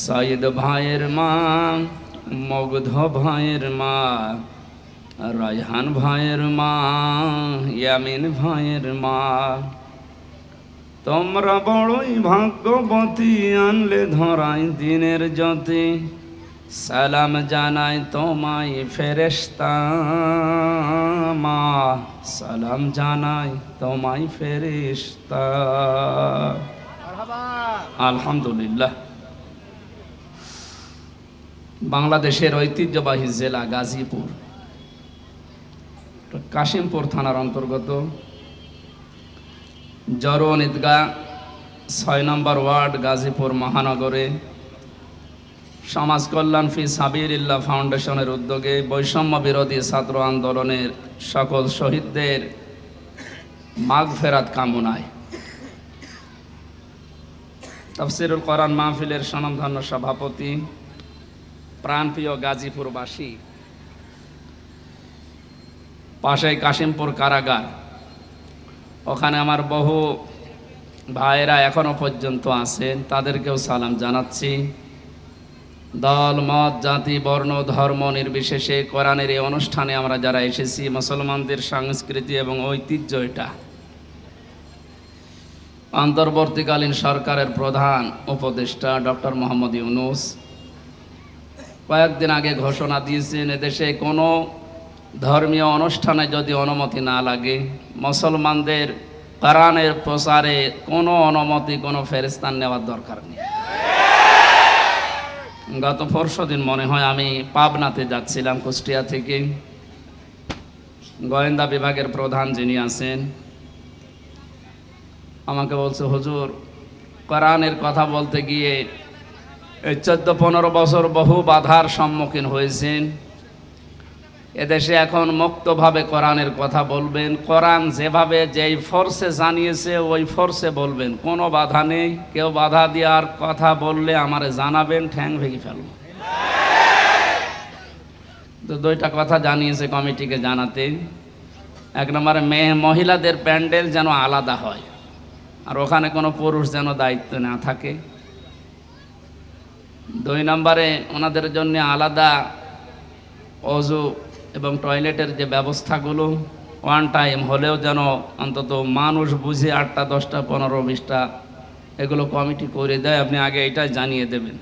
সাইদ ভাইয়ের মা, মগধ ভাইয়ের মা, রায়হান ভাইয়ের মা, ইয়ামিন ভাইয়ের মা, তোমরা বড়ই ভাগ্যবতী, আনলে ধরাই দিনের জ্যোতি। সালাম জানাই তোমায় ফেরেশতা মা, সালাম জানাই তোমায় ফেরেশতা। আলহামদুলিল্লাহ। বাংলাদেশের ঐতিহ্যবাহী জেলা গাজীপুর, কাশিমপুর থানার অন্তর্গত জরোন ঈদগাহ ৬ নম্বর ওয়ার্ড, গাজীপুর মহানগরে সমাজ কল্যাণ ফি সাবিলিল্লাহ ফাউন্ডেশনের উদ্যোগে বৈষম্য বিরোধী ছাত্র আন্দোলনের সকল শহীদদের মাগফেরাত কামনায় তাফসীরুল কোরআন মাহফিলের স্বনামধন্য সভাপতি, প্রাণপ্রিয় গাজীপুরবাসী, পাশেই কাশিমপুর কারাগার, ওখানে আমার বহু ভাইয়েরা এখনো পর্যন্ত আছেন, তাদেরকেও সালাম জানাচ্ছি। দল মত জাতি বর্ণ ধর্ম নির্বিশেষে কোরআনের এই অনুষ্ঠানে আমরা যারা এসেছি, মুসলমানদের সংস্কৃতি এবং ঐতিহ্য এটা। অন্তর্বর্তীকালীন সরকারের প্রধান উপদেষ্টা ডক্টর মোহাম্মদ ইউনূস কয়েকদিন আগে ঘোষণা দিয়েছেন, এদেশে কোনো ধর্মীয় অনুষ্ঠানে যদি অনুমতি না লাগে, মুসলমানদের কোরআনের প্রচারে কোনো অনুমতি কোনো ফেরেশতার নেওয়ার দরকার নেই। গত পরশুদিন মনে হয় আমি পাবনাতে যাচ্ছিলাম কুষ্টিয়া থেকে, গোয়েন্দা বিভাগের প্রধান যিনি আছেন আমাকে বলছে, হুজুর কোরআনের কথা বলতে গিয়ে এই 14-15 বছর বহু বাধার সম্মুখীন হয়েছেন, এদেশে এখন মুক্তভাবে কোরআনের কথা বলবেন, কোরআন যেভাবে যেই ফোর্সে জানিয়েছে ওই ফোর্সে বলবেন, কোনো বাধা নেই। কেউ বাধা দেওয়ার কথা বললে আমারে জানাবেন, ঠ্যাং ভেঙে ফেলব। তো 2টা কথা জানিয়েছে কমিটিকে জানাতে। 1 নম্বরে মহিলাদের প্যান্ডেল যেন আলাদা হয়, আর ওখানে কোনো পুরুষ যেন দায়িত্ব না থাকে। 2 নম্বরে ওনাদের জন্য আলাদা অজু এবং টয়লেটের যে ব্যবস্থাগুলো ওয়ান টাইম হলেও যেন অন্তত মানুষ বুঝে 8টা 10টা 15 20টা এগুলো কমিটি করে দেয়। আপনি আগে এটাই জানিয়ে দেবেন।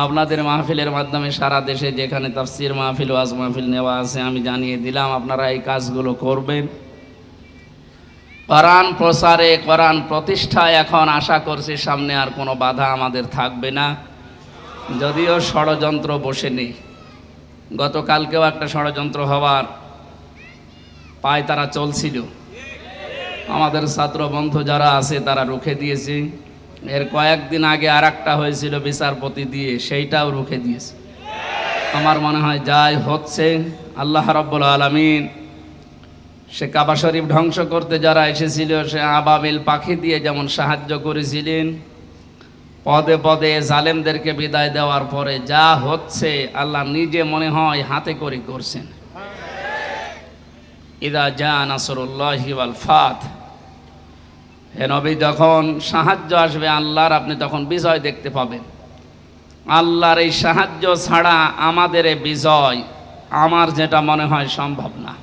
আপনাদের মাহফিলের মাধ্যমে সারা দেশে যেখানে তাফসীর মাহফিল, ওয়াজ মাহফিল নেওয়া আছে আমি জানিয়ে দিলাম, আপনারা এই কাজগুলো করবেন। কোরআন প্রসারে, কোরআন প্রতিষ্ঠায় এখন আশা করছি সামনে আর কোনো বাধা আমাদের থাকবে না, যদিও ষড়যন্ত্র বসে নেই। গতকালকেও একটা ষড়যন্ত্র হওয়ার পায় তারা চলছিল, আমাদের ছাত্র বন্ধু যারা আছে তারা রুখে দিয়েছে। এর কয়েকদিন আগে আর একটা হয়েছিল বিচারপতি দিয়ে, সেইটাও রুখে দিয়েছে। আমার মনে হয় যাই হচ্ছে, আল্লাহ রাব্বুল আলামিন সে কাবা শরীফ ধ্বংস করতে যারা এসেছিল, সে আবাবিল পাখি দিয়ে যেমন সাহায্য করেছিলেন, পদে পদে জালেমদেরকে বিদায় দেওয়ার পরে যা হচ্ছে আল্লাহ নিজে মনে হয় হাতে করে করছেন। ইদা জা নাসরুল্লাহি ওয়াল ফাত, হে নবী, যখন সাহায্য আসবে আল্লাহর, আপনি তখন বিজয় দেখতে পাবেন। আল্লাহর এই সাহায্য ছাড়া আমাদের এই বিজয় আমার যেটা মনে হয় সম্ভব না।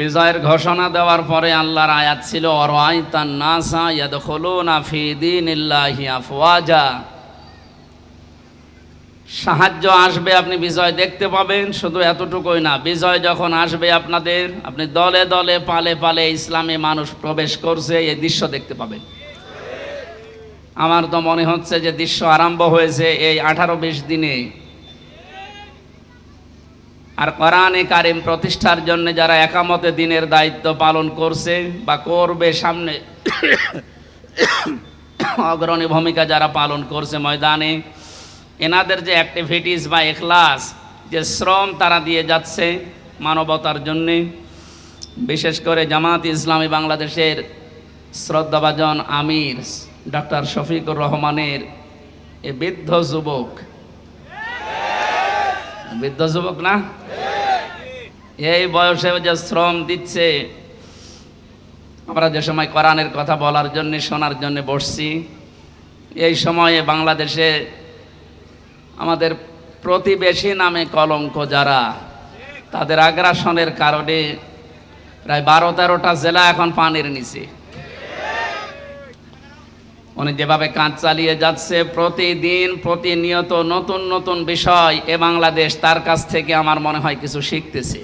বিজয়ের ঘোষণা দেওয়ার পরে আল্লাহর আয়াত ছিল, আরাআইতান নাসা ইয়াদখুলুনা ফি দীনিল্লাহি আফওয়াজা। সাহায্য আসবে, আপনি বিজয় দেখতে পাবেন। শুধু এতটুকুই না, বিজয় যখন আসবে আপনাদের, আপনি দলে দলে পালে পালে ইসলামে মানুষ প্রবেশ করছে, এই দৃশ্য দেখতে পাবেন। আমার তো মনে হচ্ছে যে দৃশ্য আরম্ভ হয়েছে এই 18-20 দিনে। আর কোরআনে কারিম প্রতিষ্ঠার জন্য যারা একামতে দিনের দায়িত্ব পালন করছে বা করবে সামনে, অগ্রণী ভূমিকা যারা পালন করছে ময়দানে, এনাদের যে অ্যাক্টিভিটিস বা এখলাস, যে শ্রম তারা দিয়ে যাচ্ছে মানবতার জন্যে, বিশেষ করে জামাত ইসলামী বাংলাদেশের শ্রদ্ধাভাজন আমির ডক্টর শফিকুর রহমানের এ বৃদ্ধ যুবক না, এই বয়সে যে শ্রম দিচ্ছে, আমরা যে সময় কোরআনের কথা বলার জন্য শোনার জন্য বসছি, এই সময়ে বাংলাদেশে আমাদের প্রতিবেশী নামে কলঙ্ক যারা, তাদের আগ্রাসনের কারণে প্রায় 12-13টা জেলা এখন পানির নিচে। উনি যেভাবে কাজ চালিয়ে যাচ্ছে, প্রতিদিন প্রতিনিয়ত নতুন নতুন বিষয় এ বাংলাদেশ তার কাছ থেকে আমার মনে হয় কিছু শিখতেছে।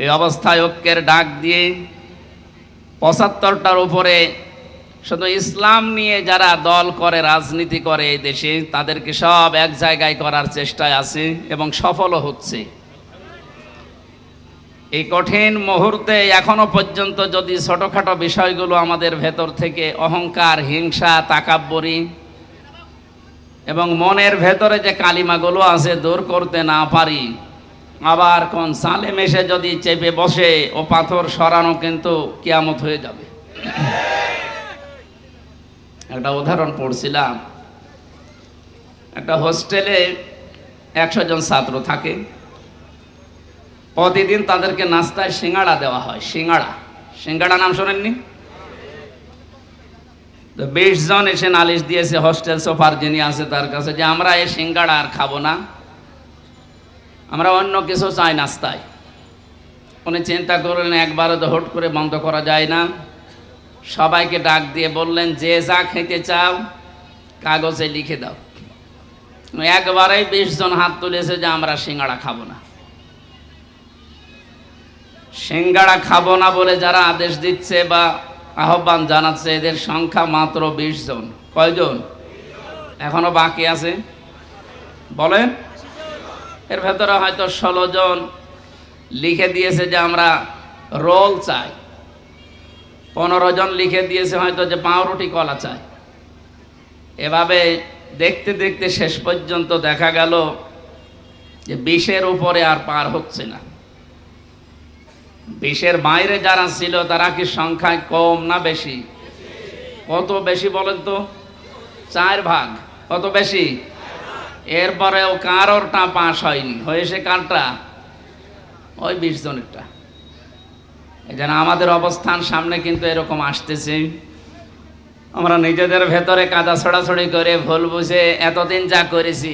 এই অবস্থায় ঐক্যের ডাক দিয়ে 75টার উপরে শুধু ইসলাম নিয়ে যারা দল করে, রাজনীতি করে এই দেশে, তাদেরকে সব এক জায়গায় করার চেষ্টায় আছে এবং সফলও হচ্ছে। এই কঠিন মুহূর্তে এখনো পর্যন্ত যদি ছোটখাটো বিষয়গুলো আমাদের ভেতর থেকে অহংকার, হিংসা, তাকাব্বরি এবং মনের ভেতরে যে কালিমাগুলো আছে দূর করতে না পারি, আবার কোন সালেম এসে যদি চেপে বসে ও পাথর সরানো কিন্তু কিয়ামত হয়ে যাবে। একটা উদাহরণ পড়ছিলাম, একটা হোস্টেলে 100 জন ছাত্র থাকে। প্রতিদিন তাদেরকে নাস্তায় সিঙ্গাড়া দেওয়া হয়। সিঙ্গাড়া নাম শোনেননি? তো 20 জন এসে নালিশ দিয়েছে হোস্টেল সুপার যিনি আছে তার কাছে যে আমরা এই সিঙ্গাড়া আর খাবো না, আমরা অন্য কিছু চাই নাস্তায়। উনি চিন্তা করলেন একবারে তো হুট করে বন্ধ করা যায় না। সবাইকে ডাক দিয়ে বললেন, যে যা খেতে চাও কাগজে লিখে দাও। একবারেই 20 জন হাত তুলেছে যে আমরা সিঙ্গাড়া খাবো না। সিঙ্গাড়া খাবো না বলে যারা আদেশ দিচ্ছে বা আহ্বান জানাচ্ছে, এদের সংখ্যা মাত্র 20 জন। কয়জন? এখনো বাকি আছে বলেন? এর ভেতরে হয়তো 16 জন লিখে দিয়েছে যে আমরা রোল চাই। 15 জন লিখে দিয়েছে হয়তো যে পাউরুটি কলা চাই। এভাবে দেখতে দেখতে শেষ পর্যন্ত দেখা গেল যে 20-এর উপরে আর পার হচ্ছে না। 20-এর বাইরে যারা ছিল তারা কি সংখ্যায় কম না বেশি? কত বেশি বলেন তো? 4 ভাগ। কত বেশি? এরপরেও কারোরটা পাস হয়নি। হয়েছে কারটা? ওই 20 জনেরটা। এই জন্য আমাদের অবস্থান সামনে কিন্তু এরকম আসতেছে। আমরা নিজেদের ভেতরে কাদা ছড়াছড়ি করে ভুল বুঝে এতদিন যা করেছি,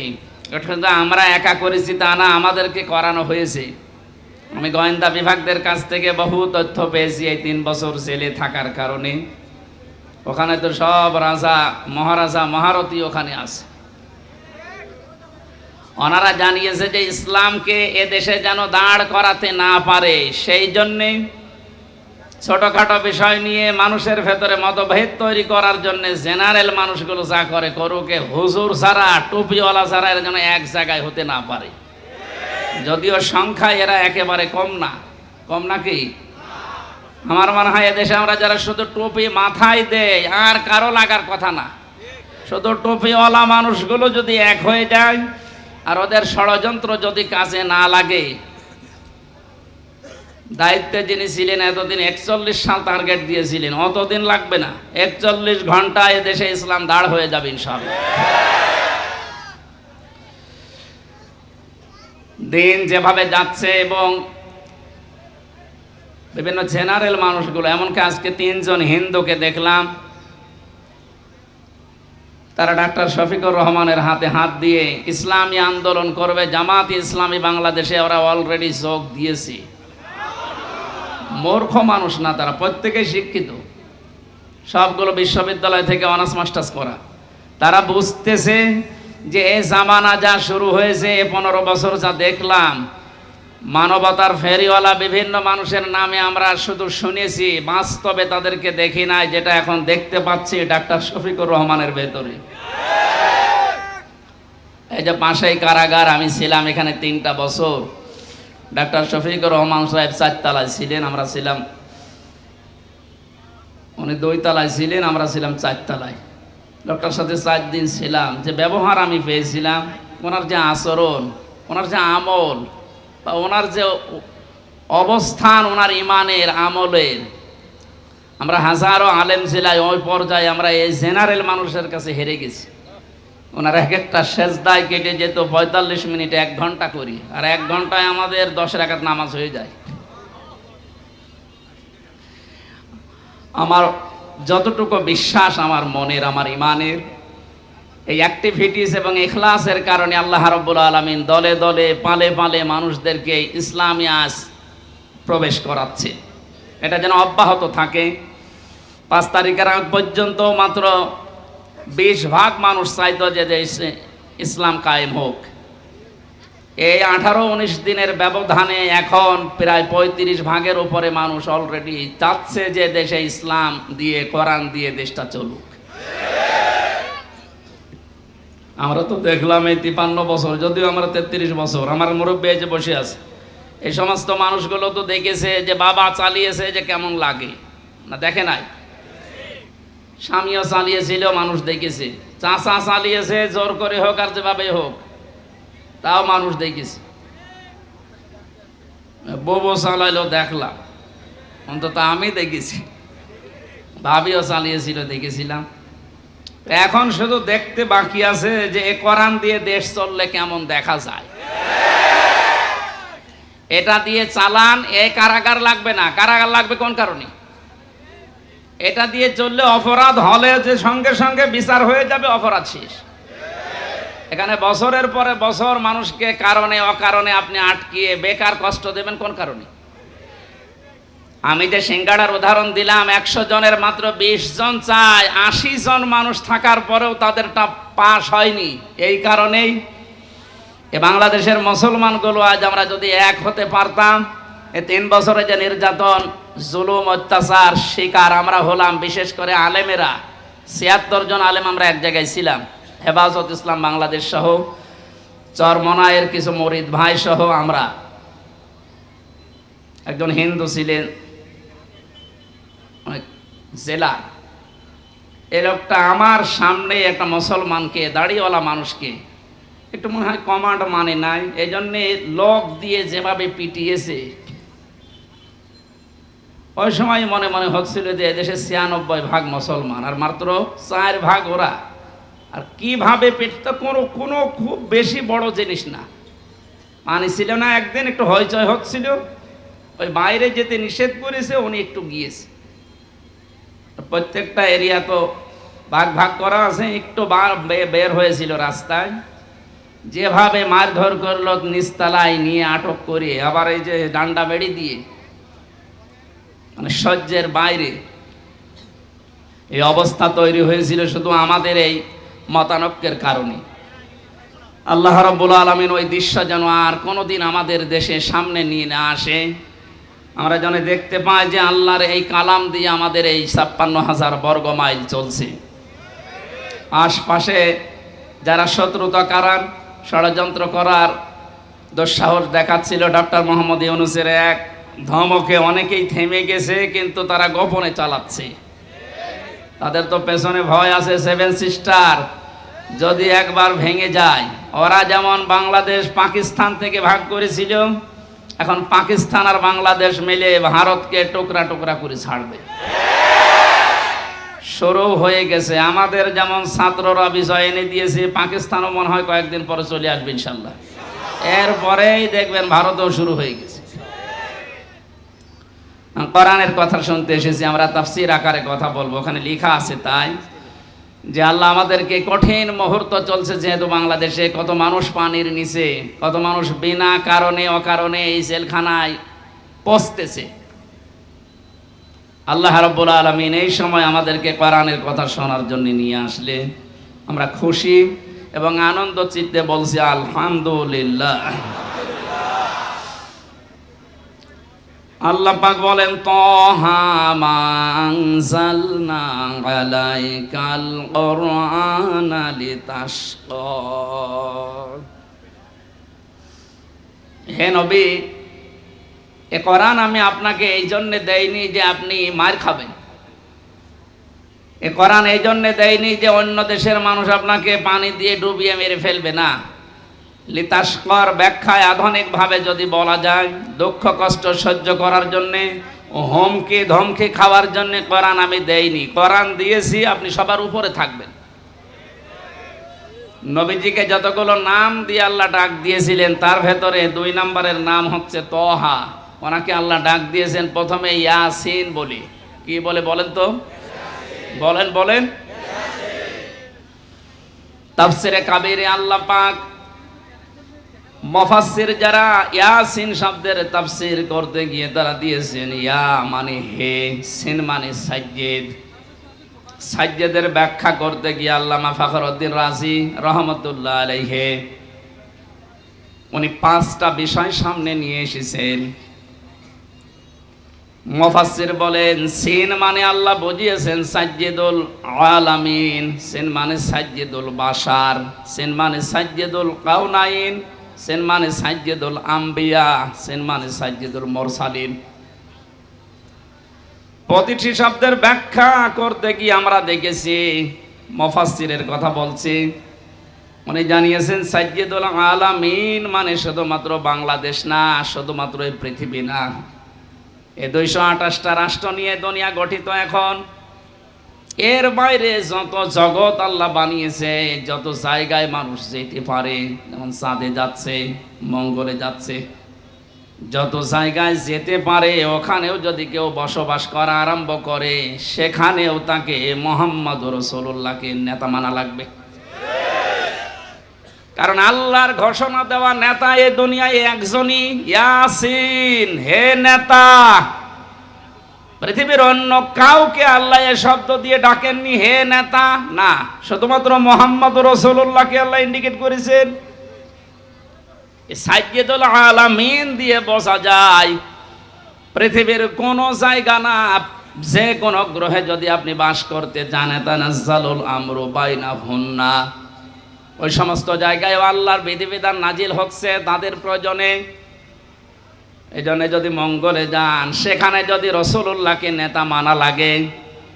কিন্তু আমরা একা করেছি তা না, আমাদেরকে করানো হয়েছে। আমি গোয়েন্দা বিভাগদের কাছ থেকে বহু তথ্য পেয়েছি এই 3 বছর জেলে থাকার কারণে। ওখানে তো সব রাজা, মহারাজা, মহারথী ওখানে আছে। ওনারা জানিয়েছে যে ইসলামকে এ দেশে যেন দাঁড় করাতে না পারে, সেই জন্যে ছোটখাটো বিষয় নিয়ে মানুষের ভেতরে মতভেদ তৈরি করার জন্য জেনারেল মানুষগুলো যা করে করুকে, হুজুর ছাড়া, টুপিওয়ালা ছাড়া এর যেন এক জায়গায় হতে না পারে। যদিও সংখ্যায় এরা একেবারে কম না। কম নাকি? আমার মনে হয় এদেশে আমরা যারা শুধু টুপি মাথায় দেয় আর কারো লাগার কথা না, শুধু টুপিওয়ালা মানুষগুলো যদি এক হয়ে যায় আর ওদের ষড়যন্ত্র যদি কাজে না লাগে, দায়িত্বে যিনি ছিলেন এতদিন 41 সাল টার্গেট দিয়েছিলেন, অতদিন লাগবে না। 41 ঘন্টায় দেশে ইসলাম দাঁড় হয়ে যাবে ইনশাআল্লাহ। দিন যেভাবে যাচ্ছে এবং বিভিন্ন জেনারেল মানুষগুলো, এমনকি আজকে 3 জন হিন্দুকে দেখলাম, তারা ডাক্তার শফিকুর রহমানের হাতে হাত দিয়ে ইসলামী আন্দোলন করবে। জামাত ইসলামী বাংলাদেশে ওরা অলরেডি যোগ দিয়েছে। মূর্খ মানুষ না তারা, প্রত্যেকেই শিক্ষিত, সবগুলো বিশ্ববিদ্যালয় থেকে অনার্স মাস্টার্স করা। তারা বুঝতেছে যে এই জামানা যা শুরু হয়েছে, 15 বছর যা দেখলাম, মানবতার ফেরিওয়ালা বিভিন্ন মানুষের নামে আমরা শুধু শুনেছি, বাস্তবে তাদেরকে দেখি নাই। যেটা এখন দেখতে পাচ্ছি ডাক্তার শফিকুর রহমানের ভেতরে। এই যে পাশেই কারাগার, আমি ছিলাম এখানে 3টা বছর। ডাক্তার শফিকুর রহমান সাহেব 4 তলায় ছিলেন, আমরা ছিলাম, উনি 2 তলায় ছিলেন, আমরা ছিলাম 4 তলায়। ডক্টর সাথে 4 দিন ছিলাম। যে ব্যবহার আমি পেয়েছিলাম, ওনার যে আচরণ, ওনার যে আমল বা ওনার যে অবস্থান, ওনার ইমানের আমলের, আমরা হাজারো আলেম ছিলাম, ওই পর্যায়ে আমরা এই জেনারেল মানুষের কাছে হেরে গেছি। ওনার এক একটা সেজদায় কেটে যেত 45 মিনিটে 1 ঘন্টা করি, আর 1 ঘন্টায় আমাদের 10 রাকাত নামাজ হয়ে যায়। আমার যতটুকু বিশ্বাস আমার মনের, আমার ইমানের, এই অ্যাক্টিভিটিস এবং ইখলাসের কারণে আল্লাহ রাব্বুল আলামিন দলে দলে পালে পালে মানুষদেরকে ইসলামী আজ প্রবেশ করাচ্ছে। এটা যেন অব্যাহত থাকে। 5 তারিখের আগ পর্যন্ত মাত্র 20 ভাগ মানুষ চাইতো যে দেশে ইসলাম কায়েম হোক। এই 18-19 দিনের ব্যবধানে এখন প্রায় 35 ভাগের উপরে মানুষ অলরেডি চাচ্ছে যে দেশে ইসলাম দিয়ে, কোরআন দিয়ে দেশটা চলুক। আমরা তো দেখলাম এই 53 বছর, যদিও আমরা 33 বছর, আমার মুরব্বী যে বসে আছে, এই সমস্ত মানুষগুলো তো দেখেছে যে বাবা চালিয়েছে যে কেমন লাগে না, দেখে নাই? স্বামীও চালিয়েছিল, মানুষ দেখেছে। চাচা চালিয়েছে, জোর করে হোক আর যেভাবে হোক, তাও মানুষ দেখেছে। বউ চালাইলো, দেখলাম, অন্তত আমি দেখেছি। ভাবিও চালিয়েছিল, দেখেছিলাম। এখন শুধু দেখতে বাকি আছে যে এ কোরআন দিয়ে দেশ চললে কেমন দেখা যায়। এটা দিয়ে চালান, এ কারাগার লাগবে না। কারাগার লাগবে কোন কারণে? এটা দিয়ে চললে অপরাধ হলে যে সঙ্গে সঙ্গে বিচার হয়ে যাবে, অপরাধ শেষ। এখানে বছরের পরে বছর মানুষকে কারণে অকারণে আপনি আটকিয়ে বেকার কষ্ট দেবেন কোন কারণে? আমি যে সিঙ্গাড়ার উদাহরণ দিলাম, 100 জনের মাত্র 20 জন চায়, 80 জন মানুষ থাকার পরেও তাদেরটা পাস হয়নি। এই কারণেই এ বাংলাদেশের মুসলমানগুলো আজ আমরা যদি এক হতে পারতাম, এ 3 বছরে যে নির্যাতন, জুলুম, অত্যাচার শিকার আমরা হলাম, বিশেষ করে আলেমেরা, 76 জন আলেম আমরা এক জায়গায় ছিলাম, হেফাজত ইসলাম বাংলাদেশ সহ, চরমনায়ের কিছু মরিদ ভাই সহ আমরা। একজন হিন্দু ছিলেন জেলা, এই লোকটা আমার সামনে একটা মুসলমানকে, দাড়িওয়ালা মানুষকে, একটু মনে হয় কমান্ড মানে নাই, এই জন্যে লোক দিয়ে যেভাবে পিটিয়েছে, ওই সময় মনে মনে হচ্ছিল যে এদেশে 96 ভাগ মুসলমান আর মাত্র 4 ভাগ ওরা। আর কিভাবে পেটটা কোনো খুব বেশি বড় জিনিস না, মানে ছিল না। একদিন একটু হইচই হচ্ছিল, ওই বাইরে যেতে নিষেধ করেছে, উনি একটু গিয়েছে। প্রত্যেকটা এরিয়া তো ভাগ ভাগ করা আছে, একটু বের হয়েছিল রাস্তায়, যেভাবে মারধর করলো, নিচতলায় নিয়ে আটক করে, আবার এই যে ডান্ডা বেড়ি দিয়ে, মানে সহ্যের বাইরে এই অবস্থা তৈরি হয়েছিল শুধু আমাদের এই মতানৈক্যের কারণে। আল্লাহ রাব্বুল আলামিন ওই দৃশ্য যেন আর কোনোদিন আমাদের দেশে সামনে নিয়ে না আসে। আমরা যেন দেখতে পাই যে আল্লাহর এই কালাম দিয়ে আমাদের এই 56,000 বর্গ মাইল চলছে। আশপাশে যারা শত্রুতা করার, ষড়যন্ত্র করার দুঃসাহস দেখাচ্ছিল, ডক্টর মোহাম্মদ ইউনূসের এক ধমকে অনেকেই থেমে গেছে, কিন্তু তারা গোপনে চালাচ্ছে। তাদের তো পেছনে ভয় আছে 7 সিস্টার, যদি একবার ভেঙে যায়। ওরা যেমন বাংলাদেশ পাকিস্তান থেকে ভাগ করেছিল, এখন পাকিস্তান আর বাংলাদেশ মিলে ভারতকে টুকরা টুকরা করে ছাড়বে। শুরু হয়ে গেছে। আমাদের যেমন ছাত্ররা বিষয় এনে দিয়েছে, পাকিস্তানও মনে হয় কয়েকদিন পরে চলে আসবে ইনশাল্লাহ। এরপরেই দেখবেন ভারতও শুরু হয়ে গেছে। কোরআনের কথা শুনতে এসেছি, আমরা তাফসীর আকারে কথা বলবো। ওখানে লেখা আছে তাই যে আল্লাহ আমাদেরকে, কঠিন মুহূর্ত চলছে যেহেতু বাংলাদেশে, কত মানুষ পানির নিচে, কত মানুষ বিনা কারণে অকারণে এই জেলখানায় পচতেছে। আল্লাহ রাব্বুল আলামিন এই সময় আমাদেরকে কোরআনের কথা শোনার জন্য নিয়ে আসলে আমরা খুশি এবং আনন্দ চিত্তে বলছি আলহামদুলিল্লাহ। আল্লাহ পাক বলেন, তাহা মা আনজালনা আলাইকাল কুরআনা লিতাশকা। হে নবী, এ কোরআন আমি আপনাকে এই জন্য দেইনি যে আপনি মার খাবেন। এ কোরআন এই জন্য দেয়নি যে অন্য দেশের মানুষ আপনাকে পানি দিয়ে ডুবিয়ে মেরে ফেলবে না। লিতাশকর ব্যাখ্যায় আধুনিকভাবে যদি বলা যায়, দুঃখ কষ্ট সহ্য করার জন্যে, হুমকি ধমকি খাওয়ার জন্য কোরআন আমি দেইনি। কোরআন দিয়েছি আপনি সবার উপরে থাকবেন। নবীজিকে যতগুলো নাম দিয়ে আল্লাহ ডাক দিয়েছিলেন, তার ভেতরে 2 নম্বরের নাম হচ্ছে তহা। ওনাকে আল্লাহ ডাক দিয়েছেন প্রথমে ইয়াসিন বলে। কি বলে বলেন তো? বলেন বলেন। তাফসিরে কাবীরে আল্লাহ পাক মুফাসসির যারা ইয়াসিন শব্দের তাফসীর করতে গিয়ে তারা দিয়েছেন ইয়া মানে হে, সিন মানে সাজ্জেদ। সাজ্জেদের ব্যাখ্যা করতে গিয়ে আল্লামা ফখরুদ্দীন রাজি রহমতুল্লাহ আলাইহি উনি 5টা বিষয় সামনে নিয়ে এসেছেন। মুফাসসির বলেন সিন মানে আল্লাহ বুঝিয়েছেন সাজ্জেদুল আলামিন, সিন মানে সাজ্জেদুল বাশার, সিন মানে সাজ্জেদুল কাউনাইন, সিন মানে সাজ্জেদুল আম্বিয়া, সিন মানে সাজ্জেদুল মুরসালিন। প্রতিটি শব্দের ব্যাখ্যা করতে গিয়ে আমরা দেখেছি মুফাসসিরের কথা বলছি, উনি জানিয়েছেন সাজ্জেদুল আলামিন মানে শুধুমাত্র বাংলাদেশ না, শুধুমাত্র এই পৃথিবী না, এই 228টা রাষ্ট্র নিয়ে দুনিয়া গঠিত এখন। এর বাইরে যত জগৎ আল্লাহ বানিয়েছে, যত জায়গায় মানুষ যেতে পারে, যেমন চাঁদে যাচ্ছে, মঙ্গলে যাচ্ছে, যত জায়গায় যেতে পারে ওখানেও যদি কেউ বসবাস করা আরম্ভ করে সেখানেও তাকে মুহাম্মদ রাসূলুল্লাহকে নেতা মানা লাগবে। কারণ আল্লাহর ঘোষণা দেওয়া নেতা এই দুনিয়ায় একজনই, ইয়াসিন, হে নেতা। পৃথিবীর অন্য কাউকে আল্লাহ এ শব্দ দিয়ে ডাকেননি হে নেতা, না, শুধুমাত্র মুহাম্মদ রাসূলুল্লাহকে আল্লাহ ইন্ডিকেট করেছেন। সাজ্জেদুল আলামিন দিয়ে বোঝা যায় পৃথিবীর কোন জায়গা না, যে কোন গ্রহে যদি আপনি বাস করতে চান, তানাজ্জালুল আমরু বাইনাহুন্না, ওই সমস্ত জায়গায় আল্লাহর বিধিবিধান নাজিল হচ্ছে তাদের প্রয়োজনে। এই জন্য যদি মঙ্গলে যান সেখানে যদি রাসূলুল্লাহকে নেতা মানা লাগে,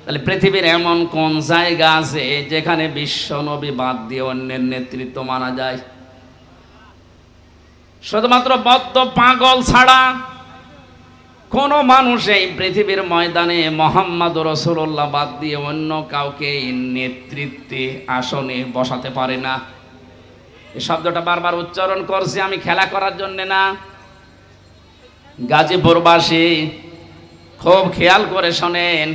তাহলে পৃথিবীর এমন কোন জায়গা আছে যেখানে বিশ্ব নবী বাদ দিয়ে অন্যের নেতৃত্ব মানা যায়? শুধুমাত্র বদ্ধ পাগল ছাড়া কোন মানুষ এই পৃথিবীর ময়দানে মুহাম্মদ রাসূলুল্লাহ বাদ দিয়ে অন্য কাউকে নেতৃত্বে আসনে বসাতে পারে না। এই শব্দটা বারবার উচ্চারণ করছি আমি খেলা করার জন্য না। গাজীপুরবাসী খুব খেয়াল করে শোনেন,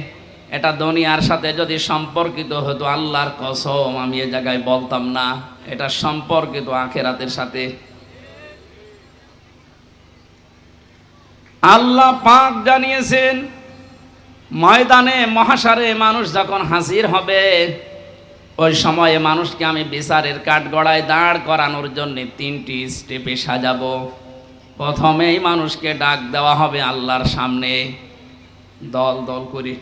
এটা দুনিয়ার সাথে যদি সম্পর্কিত হতো আল্লাহর কসম আমি এ জায়গায় বলতাম না, এটা সম্পর্কিত আখিরাতের সাথে। আল্লাহ পাক জানিয়েছেন ময়দানে মহাশারে মানুষ যখন হাজির হবে ওই সময়ে মানুষকে আমি বিচারের কাঠগড়ায় দাঁড় করানোর জন্য 3টি স্টেপে সাজাবো। প্রথমেই মানুষকে ডাক দেওয়া হবে আল্লাহর সামনে দল দল করে।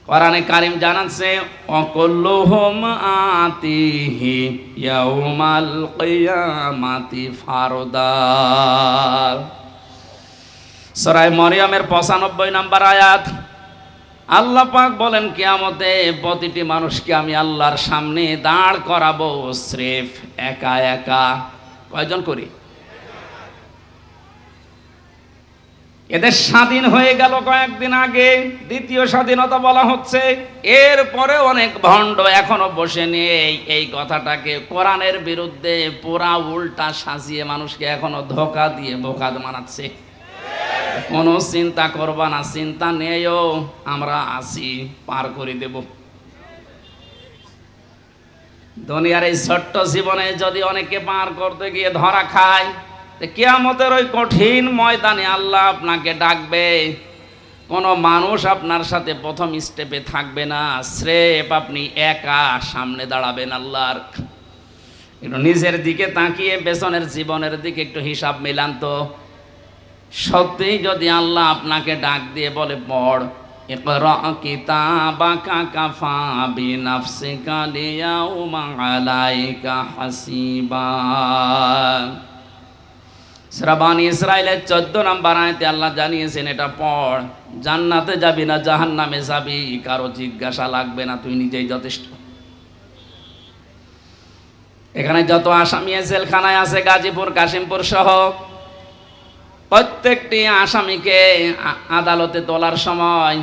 কোরআনে কারীম জানাচ্ছে অকুল্লুহুম আতিহি ইয়াউমাল কিয়ামাতি ফারদা। সূরা মরিয়মের 95 নম্বর আয়াত। আল্লাহ পাক বলেন কিয়ামতে প্রতিটি মানুষকে আমি আল্লাহর সামনে দাঁড় করাবো স্রেফ একা একা। কয়জন করি? এদের স্বাধীন হয়ে গেল কয়েকদিন আগে, দ্বিতীয় স্বাধীনতা বলা হচ্ছে। এরপরে অনেক ভণ্ড এখনো বসে নেই এই কথাটাকে কোরআনের বিরুদ্ধে পুরা উল্টা সাজিয়ে মানুষকে এখনো ধোঁকা দিয়ে বোকা বানাচ্ছে। কোনো চিন্তা করবা না, চিন্তা নেইও, আমরা আছি, পার করে দেব। দুনিয়ার এই ছোট্ট জীবনে যদি অনেকে পার করতে গিয়ে ধরা খায়, কিয়ামতের ওই কঠিন ময়দানে আল্লাহ আপনাকে ডাকবে, কোনো মানুষ আপনার সাথে প্রথম স্টেপে থাকবে না, স্রেফ আপনি একা সামনে দাঁড়াবেন আল্লাহর। একটু নিজের দিকে তাকিয়ে পেছনের জীবনের দিকে একটু হিসাব মিলান তো। সত্যিই যদি আল্লাহ আপনাকে ডাক দিয়ে বলে পড় ইকরা কিতাবাকা কাফা বিনাফসিকা লিয়াউমা আলাইকা হাসিবা। সূরা বানী ইসরাঈলের 14 নম্বর আয়াতে আল্লাহ জানিয়েছেন এটা পড়, জান্নাতে যাবি না জাহান্নামে যাবি কারো জিজ্ঞাসা লাগবে না, তুই নিজেই যথেষ্ট। এখানে যত আসামি জেলখানায় আছে গাজীপুর কাশিমপুর সহ প্রত্যেকটি আসামিকে আদালতে তোলার সময়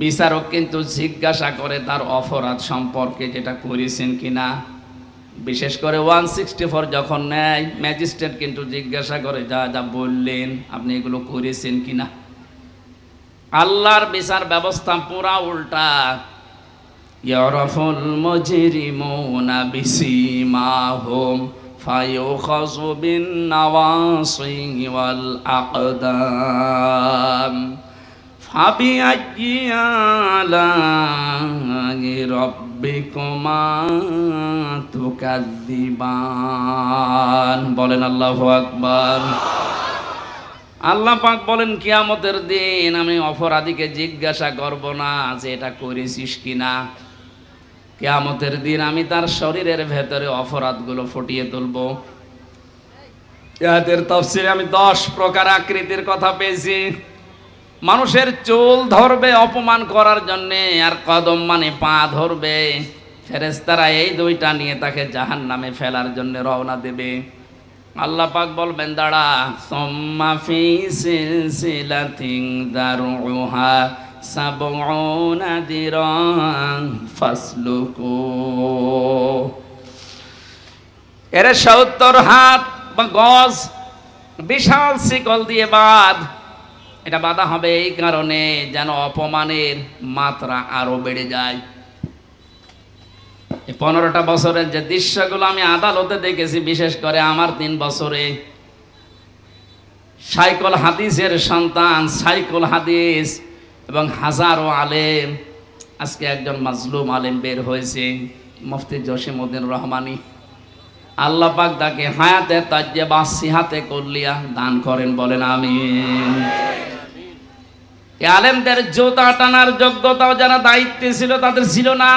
বিচারক কিন্তু জিজ্ঞাসা করে তার অপরাধ সম্পর্কে, যেটা করেছেন কিনা। বিশেষ করে 164 যখন নেয় ম্যাজিস্ট্রেট কিন্তু জিজ্ঞাসা করে যা যা বললেন আপনি এগুলো করেছেন কিনা। আল্লাহর বিচার ব্যবস্থা পুরা উল্টা। ইয়ারাফুল মুজরিমুনা বিসিমাহুম ফায়ুখাযু বিন নাওয়াসি ওয়াল আকদাম ফাবিআইয়ি আলাহি রাব্বিকুমা তুকাযযিবান। বলেন আল্লাহু আকবার। আল্লাহ পাক বলেন কিয়ামতের দিন আমি অপরাধীকে জিজ্ঞাসা করব না যে এটা করেছিস কিনা। কিয়ামতের দিন আমি তার শরীরের ভেতরে অপরাধগুলো ফুটিয়ে তুলব। এদের তাফসীরে আমি 10 প্রকার আকৃতির কথা পেয়েছি। মানুষের চুল ধরবে অপমান করার জন্যে, আর কদম মানে পা ধরবে। ফেরেশতারা এই দুইটা নিয়ে তাকে জাহান্নামে ফেলার জন্য রওনা দেবে। আল্লাহ পাক বলবেন দাঁড়া, সুম্মা ফি সিলসিলাতিন দারউহা সাবউনা দিরান ফাসলুকু। এর 70 হাত বা গজ বিশাল শিকল দিয়ে বাঁধ। এটা বাঁধা হবে এই কারণে যেন অপমানের মাত্রা আরো বেড়ে যায়। এই 15টা বছরের যে দৃশ্যগুলো আমি আদালতে দেখেছি, বিশেষ করে আমার 3 বছরে, সাইকুল হাদিসের সন্তান সাইকুল হাদিস এবং হাজারো আলেম, আজকে একজন মাজলুম আলেম বের হয়েছে, মুফতি জসিমউদ্দিন রহমানী। আল্লাহ পাক তাকে হায়াতে তাজ্জেবা সিহাতে কুল্লিয়া দান করেন, বলেন আমিন। এই আলেমদের জুতা টানার যোগ্যতাও যারা দায়িত্বে ছিল তাদের ছিল না।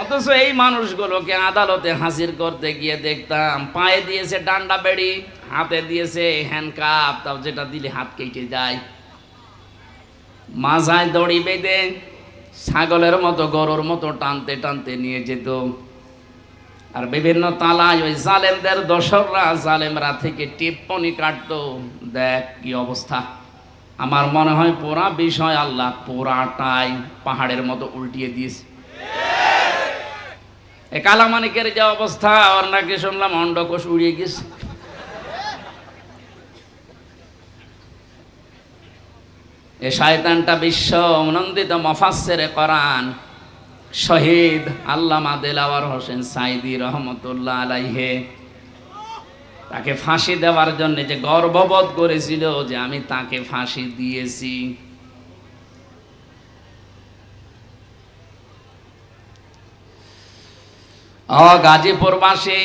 অথচ এই মানুষগুলোকে আদালতে হাজির করতে গিয়ে দেখতাম পায়ে দিয়েছে ডান্ডা বেড়ি, হাতে দিয়েছে হ্যান্ডকাপ, তাও যেটা দিলে হাত কেটে যায়। মাজায় দড়ি বেঁধে ছাগলের মতো গরুর মতো টানতে টানতে নিয়ে যেত। আর বিভিন্ন তালায় ওই জালেমদের দোসররা জালেমরা থেকে টিপ্পনি কাটতো। দেখ কি অবস্থা। আমার মনে হয় পুরা বিষয় আল্লাহ পুরাটাই পাহাড়ের মতো উল্টিয়ে দিয়েছে। এ কালামানিকের যে অবস্থা, ওর নাকি শুনলাম অন্ডকোষ উড়িয়ে গেছে। এ শয়তানটা বিশ্ব নন্দিত মুফাসসিরে কোরআন শহীদ আল্লামা দেলাওয়ার হোসেন সাইদি রহমতুল্লাহ আলাইহি, তাকে ফাঁসি দেওয়ার জন্য যে গর্ববোধ করেছিল যে আমি তাকে ফাঁসি দিয়েছি। গাজীপুরবাসী,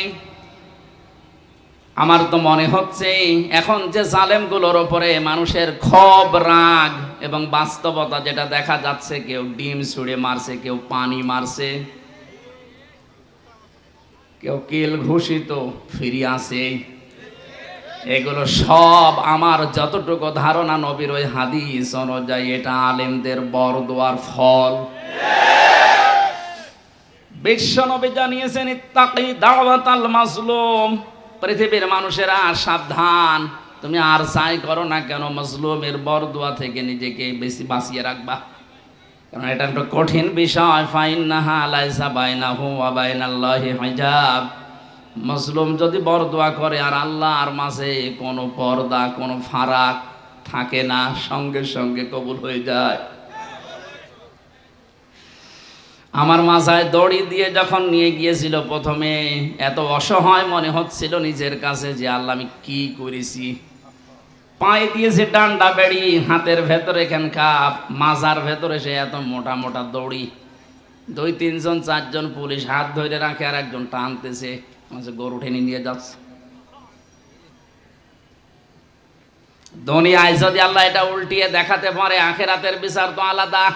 আমার তো মনে হচ্ছে এখন যে জালেমগুলোর উপরে মানুষের ক্ষোভ, রাগ এবং বাস্তবতা যেটা দেখা যাচ্ছে, কেউ ডিম ছুঁড়ে মারছে, কেউ পানি মারছে, কেউ কিল ঘুষিত ফিরে আসে। এগুলো সব আমার যতটুকু ধারণা নবীর ওই হাদিস অনুযায়ী এটা আলেমদের বরদোয়ার ফল। বিশ্ব নবী জানিয়েছেন ইত্তাকি দাওয়াতাল মাজলুম। পৃথিবীর মানুষেরা সাবধান, তুমি আর যাই করো না কেন মাজলুমের বরদোয়া থেকে নিজেকে বেশি বাঁচিয়ে রাখবা, কারণ এটা একটা কঠিন বিষয়। ফাইন্নাহা লাইসা বাইনাহু ওয়া বাইনাল্লাহি হিজাব। মাজলুম যদি বরদোয়া করে আর আল্লাহর মাঝে কোনো পর্দা, কোনো ফারাক থাকে না, সঙ্গে সঙ্গে কবুল হয়ে যায়। আমার মাথায় দড়ি দিয়ে যখন নিয়ে গিয়েছিল প্রথমে, এত অসহায় মনে হচ্ছিল নিজের কাছে যে আল্লাহ আমি কি করেছি। পায়ে দিয়েছে ডান্ডা বেড়ি, হাতের ভেতরে হ্যান্ডকাপ, মাজার ভেতরে সে এত মোটা মোটা দড়ি। 2-3 জন 4 জন পুলিশ হাত ধরে রাখে, আর একজন টানতেছে, গরু টেনে নিয়ে যাচ্ছে। দুনিয়ায় যদি আল্লাহ এটা উল্টিয়ে দেখাতে পারে, আখিরাতের বিচার তো আলাদা।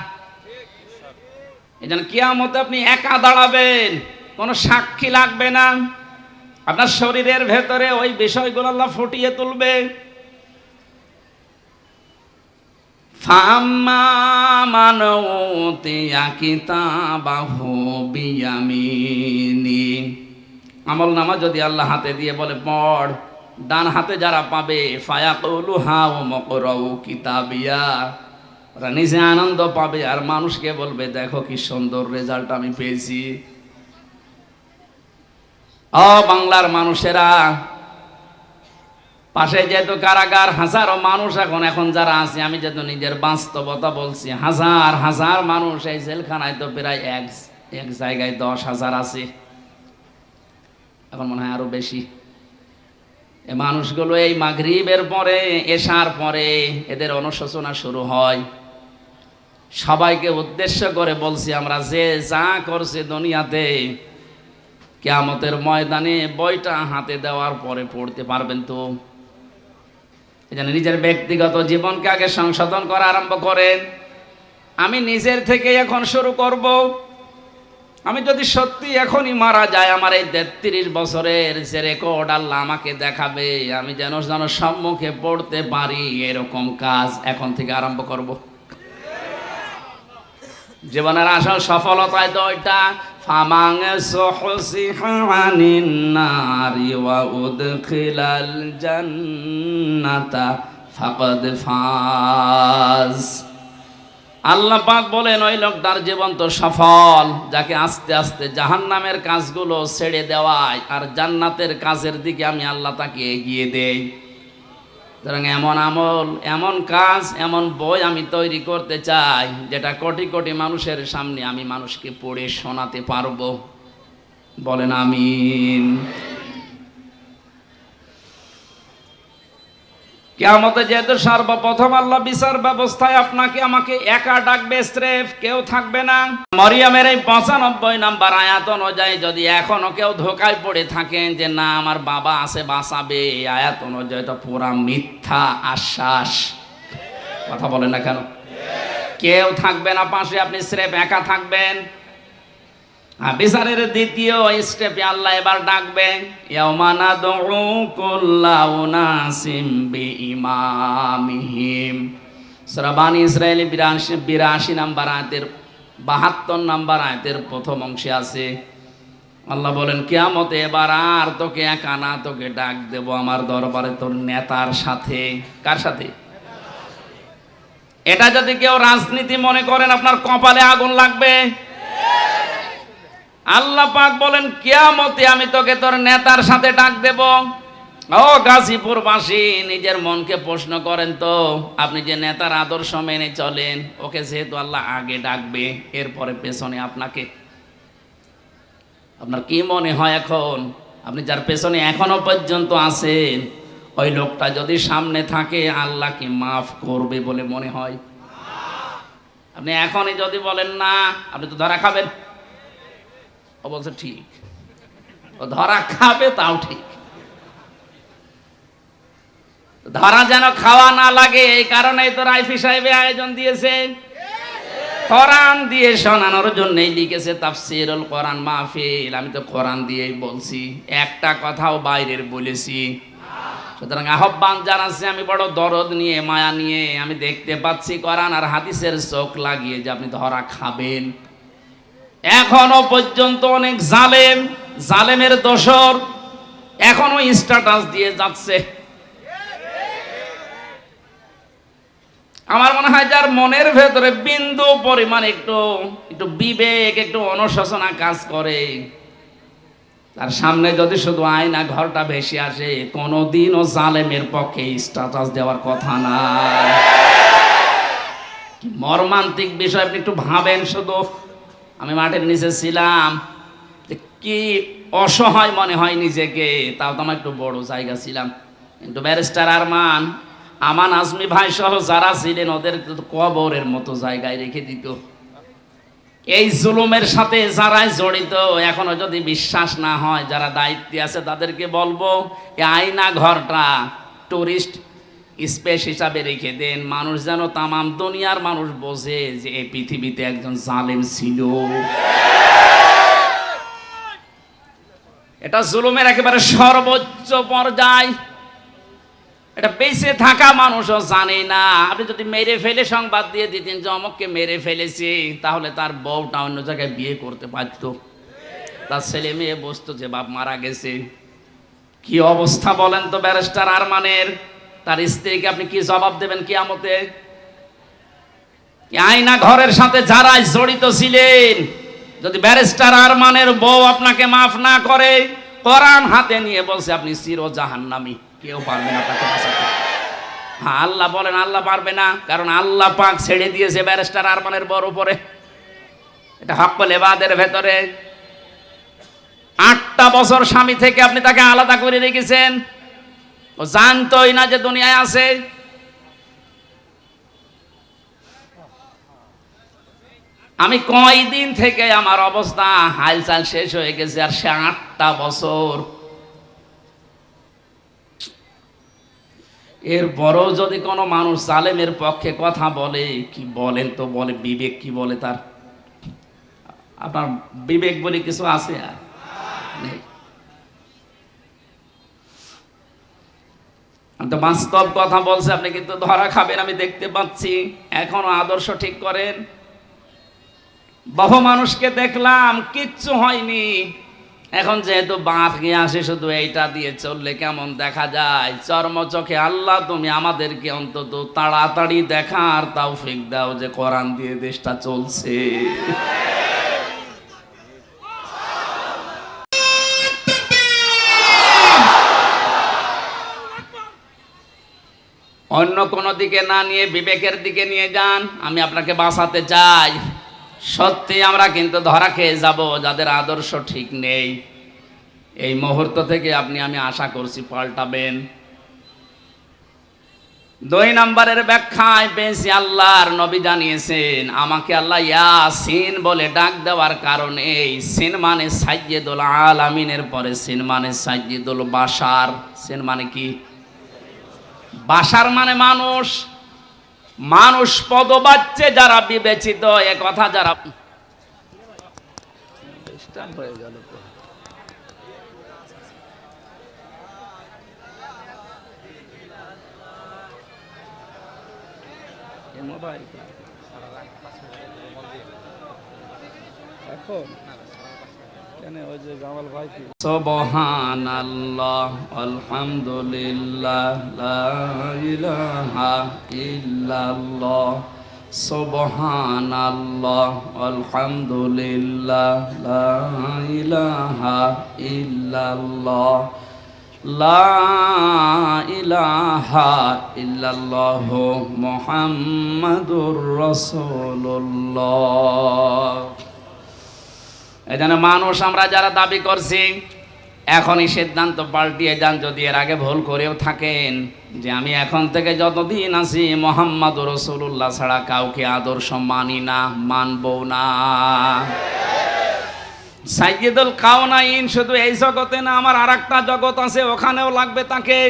এজন্য কিয়ামতে আপনি একা দাঁড়াবেন, কোনো সাক্ষী লাগবে না। আপনার শরীরের ভেতরে ওই বিষয়গুলো আল্লাহ ফুটিয়ে তুলবে। ফাম্মা মান উতিয়া কিতাবাহু বিয়ামিনি। আমল নামা যদি আল্লাহ হাতে দিয়ে বলে পড়, ডান হাতে যারা পাবে ফায়াকুলু হাউ মকরাউ কিতাবিয়া, ওরা নিজে আনন্দ পাবে আর মানুষকে বলবে দেখো কি সুন্দর রেজাল্ট আমি পেয়েছি। বাংলার মানুষেরা, পাশে যেহেতু কারাগার, হাজারো মানুষ এখন যারা আছে, আমি যেহেতু নিজের বাস্তবতা বলছি, হাজার হাজার মানুষ এই জেলখানায়, তো প্রায় এক জায়গায় 10,000 আছে, এখন মনে হয় আরো বেশি। এই মানুষগুলো এই মাগরিবের পরে, এশার পরে এদের অনুশোচনা শুরু হয়। সবাইকে উদ্দেশ্য করে বলছি, আমরা যে যা করছি দুনিয়াতে, কিয়ামতের ময়দানে বইটা হাতে দেওয়ার পরে পড়তে পারবেন তো। এজন্য নিজের ব্যক্তিগত জীবনকে আগে সংশোধন করা আরম্ভ করেন। আমি নিজের থেকে এখন শুরু করব। আমি যদি সত্যি এখনই মারা যায়, আমার এই 33 বছরের যে রেকর্ড আল্লাহ আমাকে দেখাবে, আমি যেন সম্মুখে পড়তে পারি, এরকম কাজ এখন থেকে আরম্ভ করব। জীবনের আসল সফলতায় তো ওইটা, ফামাং সুহসিহা আনিন নারি ওয়া উদখিলাল জান্নাতা ফাকাদ ফাজ। আল্লাহ পাক বলেন, ওই লোকটার জীবন তো সফল যাকে আস্তে আস্তে জাহান্নামের কাজগুলো ছেড়ে দেওয়ায় আর জান্নাতের কাজের দিকে আমি আল্লাহ তাকে এগিয়ে দেই। সুতরাং এমন আমল, এমন কাজ, এমন বই আমি তৈরি করতে চাই, যেটা কোটি কোটি মানুষের সামনে আমি মানুষকে পড়ে শোনাতে পারবো। বলেন আমিন। কিয়ামতে যেহেতু সর্বপ্রথম আল্লাহ বিচার ব্যবস্থায় আপনাকে আমাকে একা ডাকবে, স্রেফ কেউ থাকবে না। মরিয়মের এই 95 নম্বর আয়াত অনুযায়ী যদি এখনো কেউ ধোকায় পড়ে থাকেন যে না আমার বাবা আছে বাঁচাবে, আয়াত অনুযায়ী তো পুরা মিথ্যা আশ্বাস। কথা বলেন না কেন? কেউ থাকবে না পাশে, আপনি স্রেফ একা থাকবেন। বিচারের দ্বিতীয় স্টেপে আল্লাহ এবার ডাকবেন, ইয়াউমা নাদউ কুল্লা উনাসিম বিইমামিহিম। সূরা বানী ইসরাঈল 82 নম্বর আয়াতের 72 নম্বর আয়াতের প্রথম অংশে আছে। আল্লাহ বলেন, কিয়ামতে এবার আর তোকে একা না, তোকে ডাক দেব আমার দরবারে তোর নেতার সাথে। কার সাথে? এটা যদি কেউ রাজনীতি মনে করেন, আপনার কপালে আগুন লাগবে। আল্লাহ পাক বলেন, কিয়ামতে আমি তোকে তোর নেতার সাথে ডাক দেব। ও গাজীপুরবাসী, নিজের মনকে প্রশ্ন করেন তো, আপনি যে নেতার আদর্শ মেনে চলেন, ওকে যেহেতু আল্লাহ আগে ডাকবে, এরপরে পেছনে আপনাকে, আপনার কি মনে হয় এখন আপনি যার পেছনে এখনো পর্যন্ত আছেন, ওই লোকটা যদি সামনে থাকে আল্লাহ কি মাফ করবে বলে মনে হয়? আপনি এখনই যদি বলেন না, আপনি তো ধরা খাবেন। ও বলছে ঠিক, ও ধরা খাবে, তাও ঠিক। ধরা যেন খাওয়া না লাগে, এই কারণেই তো রাইফি সাহেব আয়োজন দিয়েছে, কোরআন দিয়ে শোনানোর জন্যই লিখেছে তাফসিরুল কোরআন মাহফিল। আমি তো কোরআন দিয়েই বলছি, একটা কথাও বাইরের বলেছি। সুতরাং আহ্বান জানাচ্ছি, আমি বড় দরদ নিয়ে, মায়া নিয়ে, আমি দেখতে পাচ্ছি কোরআন আর হাদিসের চোখ লাগিয়ে যে আপনি ধরা খাবেন। এখনো পর্যন্ত অনেক জালেমের দোসর এখনো স্ট্যাটাস দিয়ে যাচ্ছে। আমার মনে হয় যার মনের ভেতরে বিন্দু পরিমাণ একটু বিবেক, একটু অনুশোচনা কাজ করে, তার সামনে যদি শুধু আয়না ঘরটা ভেসে আসে, কোনোদিনও জালেমের পক্ষে স্ট্যাটাস দেওয়ার কথা না। মর্মান্তিক বিষয়, আপনি একটু ভাবেন শুধু। আমি মাঠের নিচে ছিলাম, কি অসহায় মনে হয় নিজেকে, তাও তো আমার একটু বড় জায়গা ছিলাম, কিন্তু ব্যারিস্টার আমান আজমি ভাই সহ যারা ছিলেন ওদের কবরের মতো জায়গায় রেখে দিত। এই জুলুমের সাথে যারাই জড়িত, এখনো যদি বিশ্বাস না হয়, যারা দায়িত্বে আছে তাদেরকে বলবো, এই আয়না ঘরটা টুরিস্ট স্পেস হিসাবে রেখে দেন। মানুষ যেন, তামাম দুনিয়ার মানুষ বোঝে যে এই পৃথিবীতে একজন জালেম ছিল। এটা জুলুমের একেবারে সর্বোচ্চ পর্যায়। এটা বেঁচে থাকা মানুষও জানে না। আপনি যদি মেরে ফেলে সংবাদ দিয়ে দিতেন যে অমুককে মেরে ফেলেছে, তাহলে তার বউটা অন্য জায়গায় বিয়ে করতে পারত, তার ছেলে মেয়ে বসতো যে বাপ মারা গেছে। কি অবস্থা বলেন তো ব্যারিস্টার আরমানের? তার স্ত্রীকে আপনি কি জবাব দেবেন কিয়ামতে? আয়না ঘরের সাথে যারা জড়িত ছিলেন, যদি ব্যারিস্টার আরমানের বউ আপনাকে মাফ না করে, কোরআন হাতে নিয়ে বলছে আপনি চির জাহান্নামী। কেউ পারবে না আপনাকে বাঁচাতে। হ্যাঁ, আল্লাহ বলেন আল্লাহ পারবে না, কারণ আল্লাহ পাক ছেড়ে দিয়েছে ব্যারিস্টার আরমানের বড় উপরে। এটা হক্কুল ইবাদের ভেতরে 8টা বছর স্বামী থেকে আপনি তাকে আলাদা করে রেখেছেন, ও জানতোই না যে দুনিয়ায় আছে। আমি কয়দিন থেকে আমার অবস্থা হালচাল শেষ হয়ে গেছে, আর সে 8টা বছর। এরপরও যদি কোনো মানুষ জালেমের পক্ষে কথা বলে, কি বলেন তো বলে, বিবেক কি বলে তার? আপনার বিবেক বলে কিছু আছে? আর নেই। তো বাস্তব কথা বলছে, আপনি কিন্তু ধরা খাবেন, আমি দেখতে পাচ্ছি। এখনো আদর্শ ঠিক করেন। বহু মানুষকে দেখলাম কিচ্ছু হয়নি, এখন যেহেতু বাঁধ গিয়ে আসে, শুধু এইটা দিয়ে চললে কেমন দেখা যায়। চর্মচোখে আল্লাহ তুমি আমাদেরকে অন্তত তাড়াতাড়ি দেখার তৌফিক দাও যে কোরআন দিয়ে দেশটা চলছে। অন্য কোনো দিকে না নিয়ে বিবেকের দিকে নিয়ে যান। আমি আপনাকে বাঁচাতে চাই। সত্যি আমরা কিন্তু ধরা খেয়ে যাব যাদের আদর্শ ঠিক নেই। এই মুহূর্ত থেকে আমি আশা করছি পাল্টাবেন। 2 নম্বরের ব্যাখ্যায় পেয়েছি, আল্লাহর নবী জানিয়েছেন আমাকে আল্লাহ ইয়াসিন বলে ডাক দেওয়ার কারণে, সিন মানে সাইয়্যিদুল আলামিনের পরে সিন মানে সাইয়্যিদুল বাশার। সিন মানে কি? বাশার মানে মানুষ। মানুষ পদবাচ্যে যারা বিবেচিত, এ কথা যারা হয়ে গেল তো। এখন কেন ওই যে জামাল ভাই কি সুবহানাল্লাহ আলহামদুলিল্লাহ লা ইলাহা ইল্লাল্লাহ সুবহানাল্লাহ আলহামদুলিল্লাহ লা ইলাহা ইল্লাল্লাহ লা ইলাহা ইল্লাল্লাহ মুহাম্মাদুর রাসূলুল্লাহ। এজন্য মানুষ আমরা যারা দাবি করছি, এখনই সিদ্ধান্ত পাল্টিয়ে যান, যদি এর আগে ভুল করেও থাকেন, যে আমি এখন থেকে যতদিন আছি মুহাম্মাদুর রাসূলুল্লাহ ছাড়া কাউকে আদর্শ মানি না, মানবো না। সাইয়্যিদুল কাওনাইন শুধু এই জগতে না, আমার আরেকটা জগৎ আছে, ওখানেও লাগবে তাকে।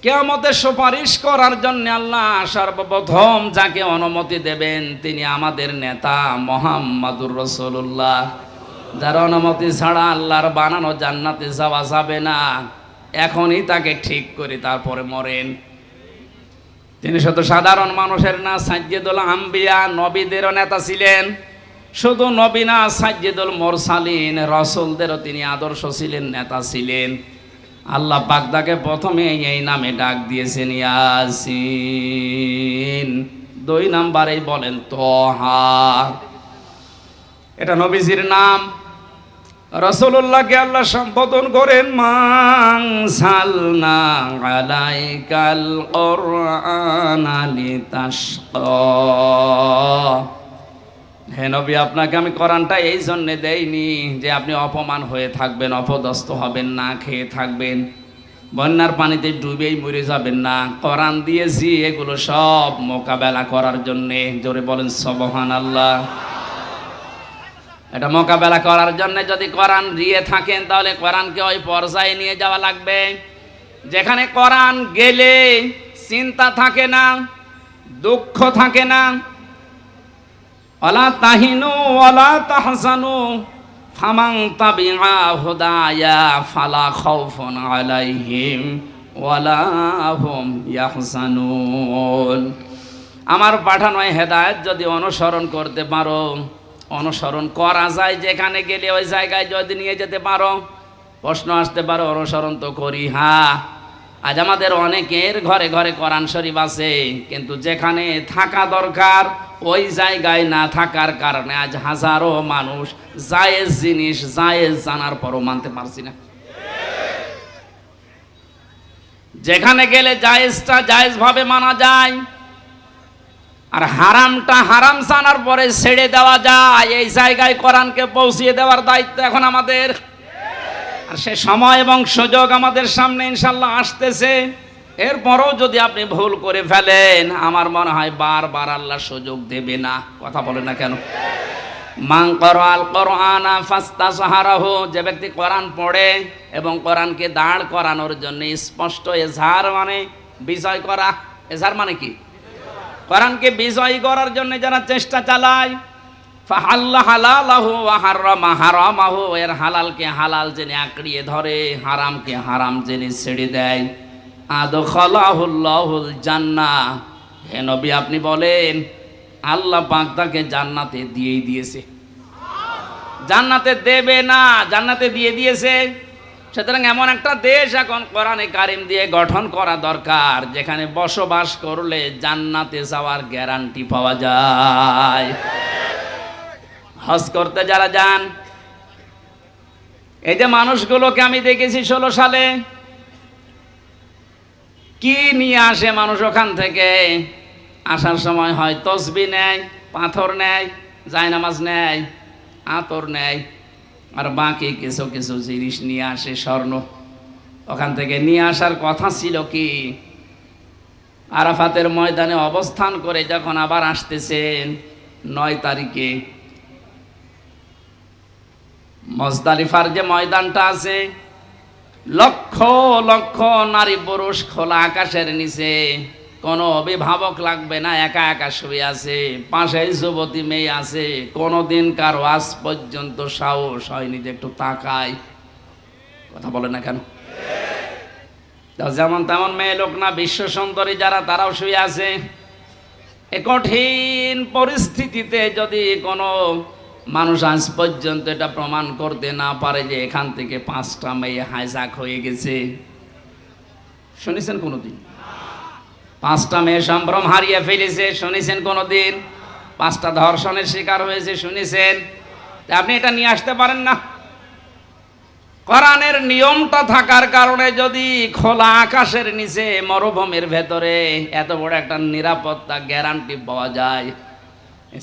কিয়ামতে সুপারিশ করার জন্য আল্লাহ সর্বপ্রথম যাকে অনুমতি দেবেন তিনি আমাদের নেতা মুহাম্মাদুর রাসূলুল্লাহ। যার অনুমতি ছাড়া আল্লাহর বানানো জান্নাতে যাওয়া যাবে না। এখনই তাকে ঠিক করে তারপরে মরেন। তিনি শুধু সাধারণ মানুষের না, সাইয়্যিদুল আম্বিয়া, নবীদেরও নেতা ছিলেন। শুধু নবী না, সাইয়্যিদুল মুরসালিন, রাসূলদেরও তিনি আদর্শ ছিলেন, নেতা ছিলেন। আল্লাহ পাক তাকে প্রথমে এই নামে ডাক দিয়েছেন, ইয়াসিন। 2 নম্বরেই বলেন তোহা, এটা নবীজির নাম। রাসূলুল্লাহকে আল্লাহ সম্বোধন করেন মানসালনা আলাইকাল কুরআনা লিতাশকা। হে নবী, আপনাকে আমি কোরআনটা এই জন্য দেইনি যে আপনি অপমান হয়ে থাকবেন, অপদস্থ হবেন, না খেয়ে থাকবেন, বন্যার পানিতে ডুবেই মরে যাবেন না। কোরআন দিয়েছি এগুলো সব মোকাবেলা করার জন্যে। জোরে বলেন সুবহানাল্লাহ। এটা মোকাবেলা করার জন্য যদি কোরআন দিয়ে থাকেন, তাহলে কোরআনকে ওই পর্যায়ে নিয়ে যাওয়া লাগবে যেখানে কোরআন গেলে চিন্তা থাকে না, দুঃখ থাকে না। ওয়ালা তাহিনু ওয়ালা তাহজানু ফামান তাবিআ হুদায়া ফালা খাউফুন আলাইহিম ওয়ালা হুম ইয়াহজানুন। আমার পাঠানো হেদায়েত যদি অনুসরণ করতে পারো, অনুসরণ করা যায় যেখানে গেলে ওই জায়গায় যদি নিয়ে যেতে পারো। প্রশ্ন আসতে পারো, অনুসরণ তো করি। হ্যাঁ, আজ আমাদের অনেকের ঘরে ঘরে কোরআন শরীফ আছে, কিন্তু যেখানে থাকা দরকার ওই জায়গায় না থাকার কারণে আজ হাজারো মানুষ জায়েজ জিনিস জায়েজ জানার পরও মানতে পারছি না। যেখানে গেলে জায়েজটা জায়েজ ভাবে মানা যায়, আর হারামটা হারাম জানার পরে ছেড়ে দেওয়া যায়, এই জায়গায় কোরআনকে পৌঁছিয়ে দেওয়ার দায়িত্ব এখন আমাদের। আর সে সময় এবং সুযোগ আমাদের সামনে ইনশাল্লাহ আসতেছে। এরপরও যদি আপনি ভুল করে ফেলেন, আমার মনে হয় বারবার আল্লাহ সুযোগ দেবে না। কথা বলে না কেন? মান ক্বারাআল কোরআনা ফাস্তাযহারাহু, যে ব্যক্তি কোরআন পড়ে এবং কোরআনকে দাঁড় করানোর জন্য স্পষ্ট এজহার মানে বিজয় করা। এজহার মানে কি? কোরআনকে বিজয় করার জন্য যারা চেষ্টা চালায়, ফাহাল্লা হালালাহু ওয়া হারামা হারামাহু, এর হালালকে হালাল জেনে আঁকড়িয়ে ধরে, হারামকে হারাম জেনে ছেড়ে দেয়, আদখালাহুল্লাহুল জান্নাহ, হে নবী আপনি বলেন আল্লাহ পাক তাকে জান্নাতে দিয়েই দিয়েছে। জান্নাতে দেবে না, জান্নাতে দিয়ে দিয়েছে। সুতরাং এমন একটা দেশ এখন কোরআনে কারিম দিয়ে গঠন করা দরকার, যেখানে বসবাস করলে জান্নাতে যাওয়ার গ্যারান্টি পাওয়া যায়। হজ করতে যারা যান, এই যে মানুষগুলোকে আমি দেখেছি 16 সালে কি নিয়ে আসে মানুষ ওখান থেকে। আসার সময় হয় তসবিহ নেয়, পাথর নেয়, জায়নামাজ নেয়, আতর নেয়, আর বাকি কিছু কিছু জিনিস নিয়ে আসে, স্বর্ণ। ওখান থেকে নিয়ে আসার কথা ছিল কি, আরাফাতের ময়দানে অবস্থান করে যখন আবার আসতেছেন 9 তারিখে, মুজদালিফার যে ময়দানটা আছে, লক্ষ লক্ষ নারী পুরুষ খোলা আকাশের নিচে, কোনো অভিভাবক লাগবে না, একা একা শুয়ে আছে, পাশে যুবতী মেয়ে আছে। কোনোদিন কারো আজ পর্যন্ত সাহস হয়নি যে একটু তাকায়। কথা বলে না কেন? যেমন তেমন মেয়ে লোক না, বিশ্ব সুন্দরী যারা, তারাও শুয়ে আছে। এ কঠিন পরিস্থিতিতে যদি কোনো মানুষ আজ পর্যন্ত এটা প্রমাণ করতে না পারে যে এখান থেকে 5টা মেয়ে হাইজাক হয়ে গেছে, শুনেছেন কোনোদিন? 5টা মেয়ে সম্ভ্রম হারিয়ে ফেলেছে, শুনেছেন কোনোদিন? 5টা ধর্ষণের শিকার হয়েছে, শুনেছেন? আপনি এটা নিয়ে আসতে পারেন না। কোরআনের নিয়মটা থাকার কারণে যদি খোলা আকাশের নিচে মরুভূমির ভেতরে এত বড় একটা নিরাপত্তা গ্যারান্টি পাওয়া যায়,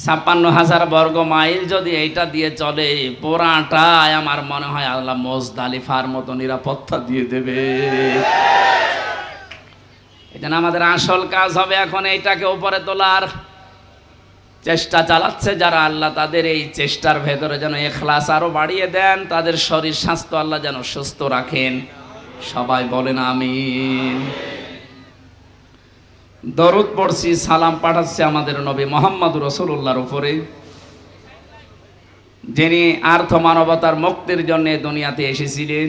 56,000 বর্গ মাইল যদি এইটা দিয়ে চলে, পুরাটাই আমার মনে হয় আল্লাহ মুজদালিফার মতো নিরাপত্তা দিয়ে দেবে। এজন্য আমাদের আসল কাজ হবে এখন এইটাকে উপরে তোলার চেষ্টা চালাচ্ছে যারা, আল্লাহ তাদের এই চেষ্টার ভেতরে যেন ইখলাস আরো বাড়িয়ে দেন, তাদের শরীর স্বাস্থ্য আল্লাহ যেন সুস্থ রাখেন। সবাই বলেন আমিন। দরুদ পড়ছি, সালাম পাঠাচ্ছি আমাদের নবী মুহাম্মদ রাসূলুল্লাহর উপরে, যিনি আর্থ মানবতার মুক্তির জন্য দুনিয়াতে এসেছিলেন।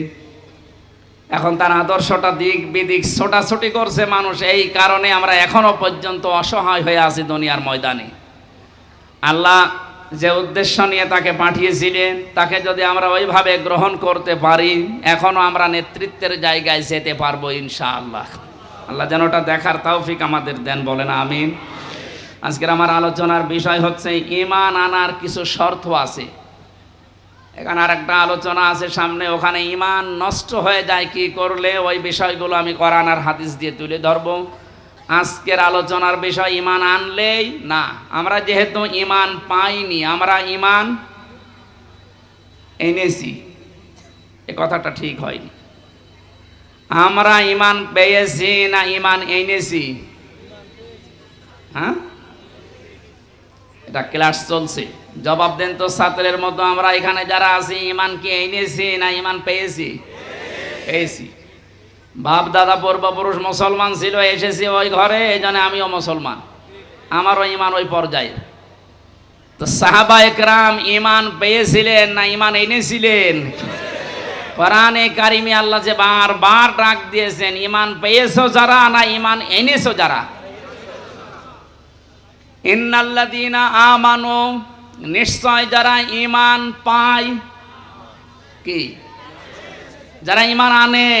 এখন তার আদর্শটা দিক বিদিক ছোটাছুটি করছে মানুষ, এই কারণে আমরা এখনো পর্যন্ত অসহায় হয়ে আছি দুনিয়ার ময়দানে। আল্লাহ যে উদ্দেশ্য নিয়ে তাকে পাঠিয়েছিলেন, তাকে যদি আমরা ওইভাবে গ্রহণ করতে পারি, এখনো আমরা নেতৃত্বের জায়গায় যেতে পারবো ইনশাআল্লাহ। আল্লাহ যেন ওটা দেখার তৌফিক আমাদের দেন, বলেন আমিন। আজকের আমার আলোচনার বিষয় হচ্ছে ঈমান আনার কিছু শর্ত আছে। এখানে আর একটা আলোচনা আছে সামনে, ওখানে ঈমান নষ্ট হয়ে যায় কি করলে, ওই বিষয়গুলো আমি কোরআন আর হাদিস দিয়ে তুলে ধরবো। আজকের আলোচনার বিষয় ঈমান আনলেই না, আমরা যেহেতু ঈমান পাইনি, আমরা ঈমান এনেছি, এ কথাটা ঠিক হয়নি। আমরা ঈমান পেয়েছি না ঈমান এনেছি? হ্যাঁ, এটা ক্লাস চলছে, জবাব দেন তো ছাত্রের মতো। আমরা এখানে যারা আছি, ঈমান কি এনেছি না ঈমান পেয়েছি? পেয়েছি। বাপ দাদা পূর্বপুরুষ মুসলমান ছিল, এসেছি ওই ঘরে, এই জন্য আমিও মুসলমান, আমারও ঈমান ওই পর্যায়ে। তো সাহাবা একরাম ঈমান পেয়েছিলেন না ঈমান এনেছিলেন? কোরআনে কারিমে আল্লাহ যে বারবার ডাক দিয়েছেন, ঈমান পেয়েছো যারা না ঈমান এনেছো যারা। ইন্নাল্লাযীনা আমানু, নিশ্চয় যারা ঈমান পায়, কি যারা ঈমান আনে।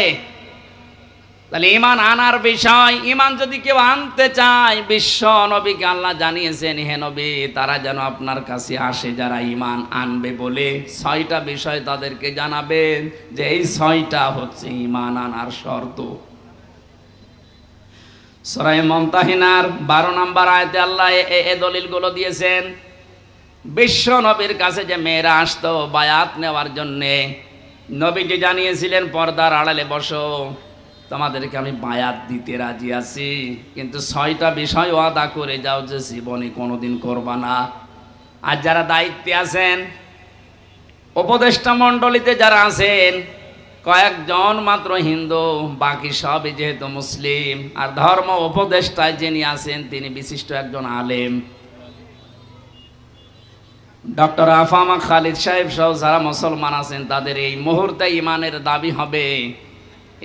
তাহলে ঈমান আনার বিষয়, ঈমান যদি কেউ আনতে চায়, বিশ্ব নবীকে আল্লাহ জানিয়েছেন, হে নবী তারা যেন আপনার কাছে আসে যারা ঈমান আনবে বলে 6টা বিষয় তাদেরকে জানাবেন, যে এই 6টা হচ্ছে ঈমান আনার শর্ত। সূরা মুমতাহিনার 12 নম্বর আয়াতে আল্লাহ এই দলিলগুলো দিয়েছেন। বিশ্ব নবীর কাছে যে মেয়েরা আসতো বায়াত নেওয়ার জন্যে, নবীজি জানিয়েছিলেন পর্দার আড়ালে বসো, তোমাদেরকে আমি বায়াত দিতে রাজি আছি, কিন্তু 6টা বিষয় ওয়াদা করে যাও যে জীবনে কোনোদিন করবা না। আর যারা দায়িত্বে আছেন, উপদেষ্টা মণ্ডলীতে যারা আছেন, কয়েকজন মাত্র হিন্দু, বাকি সবই যেহেতু মুসলিম। আর ধর্ম উপদেষ্টায় যিনি আছেন তিনি বিশিষ্ট একজন আলেম, ডক্টর আফামা খালিদ সাহেব সহ যারা মুসলমান আছেন, তাদের এই মুহূর্তে ইমানের দাবি হবে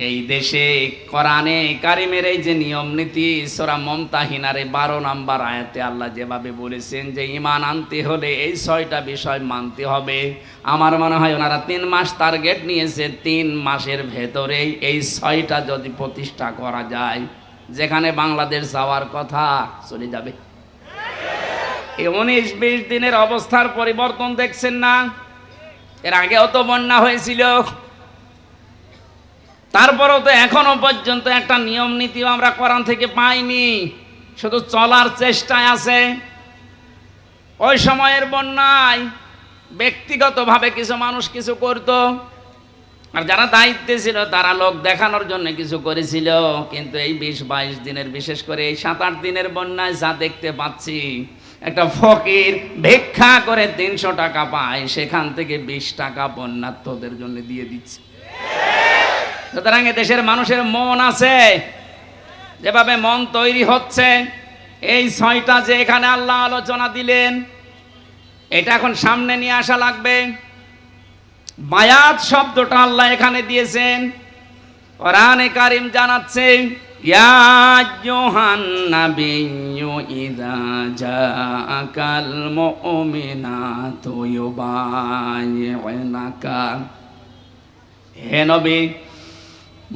এই দেশে কোরআনে কারিমের এই যে নিয়ম নীতি, সূরা মুমতাহিনার 12 নম্বর আয়াতে আল্লাহ যেভাবে বলেছেন যে ঈমান আনতে হলে এই 6টা বিষয় মানতে হবে। আমার মনে হয় ওনারা 3 মাস টার্গেট নিয়েছে, 3 মাসের ভেতরেই এই 6টা যদি প্রতিষ্ঠা করা যায়, যেখানে বাংলাদেশ যাওয়ার কথা চলে যাবে। এই 19-20 দিনের অবস্থার পরিবর্তন দেখছেন না? এর আগেও তো বন্যা হয়েছিল, তারপরেও তো এখনো পর্যন্ত একটা নিয়ম নীতিও আমরা কোরআন থেকে পাইনি, শুধু চলার চেষ্টায় আছে। ওই সময়ের বন্যায় ব্যক্তিগতভাবে কিছু মানুষ কিছু করত, আর যারা দায়িত্বে ছিল তারা লোক দেখানোর জন্য কিছু করেছিল। কিন্তু এই 20-22 দিনের, বিশেষ করে এই 7-8 দিনের বন্যায় যা দেখতে পাচ্ছি, একটা ফকির ভিক্ষা করে 300 টাকা পায়, সেখান থেকে 20 টাকা বন্যার্থদের জন্য দিয়ে দিচ্ছে। সুতরাং দেশের মানুষের মন আছে, যেভাবে মন তৈরি হচ্ছে, এই 6টা যে এখানে আল্লাহ আলোচনা দিলেন, এটা এখন সামনে নিয়ে আসা লাগবে। বায়াত শব্দটা আল্লাহ এখানে দিয়েছেন, কোরআনে কারীম জানাচ্ছে ইয়া আইয়ুহান নাবিয়্যু ইযা জাআকাল মুমিনাতু ইউবাইয়ুনাকা। হে নবী,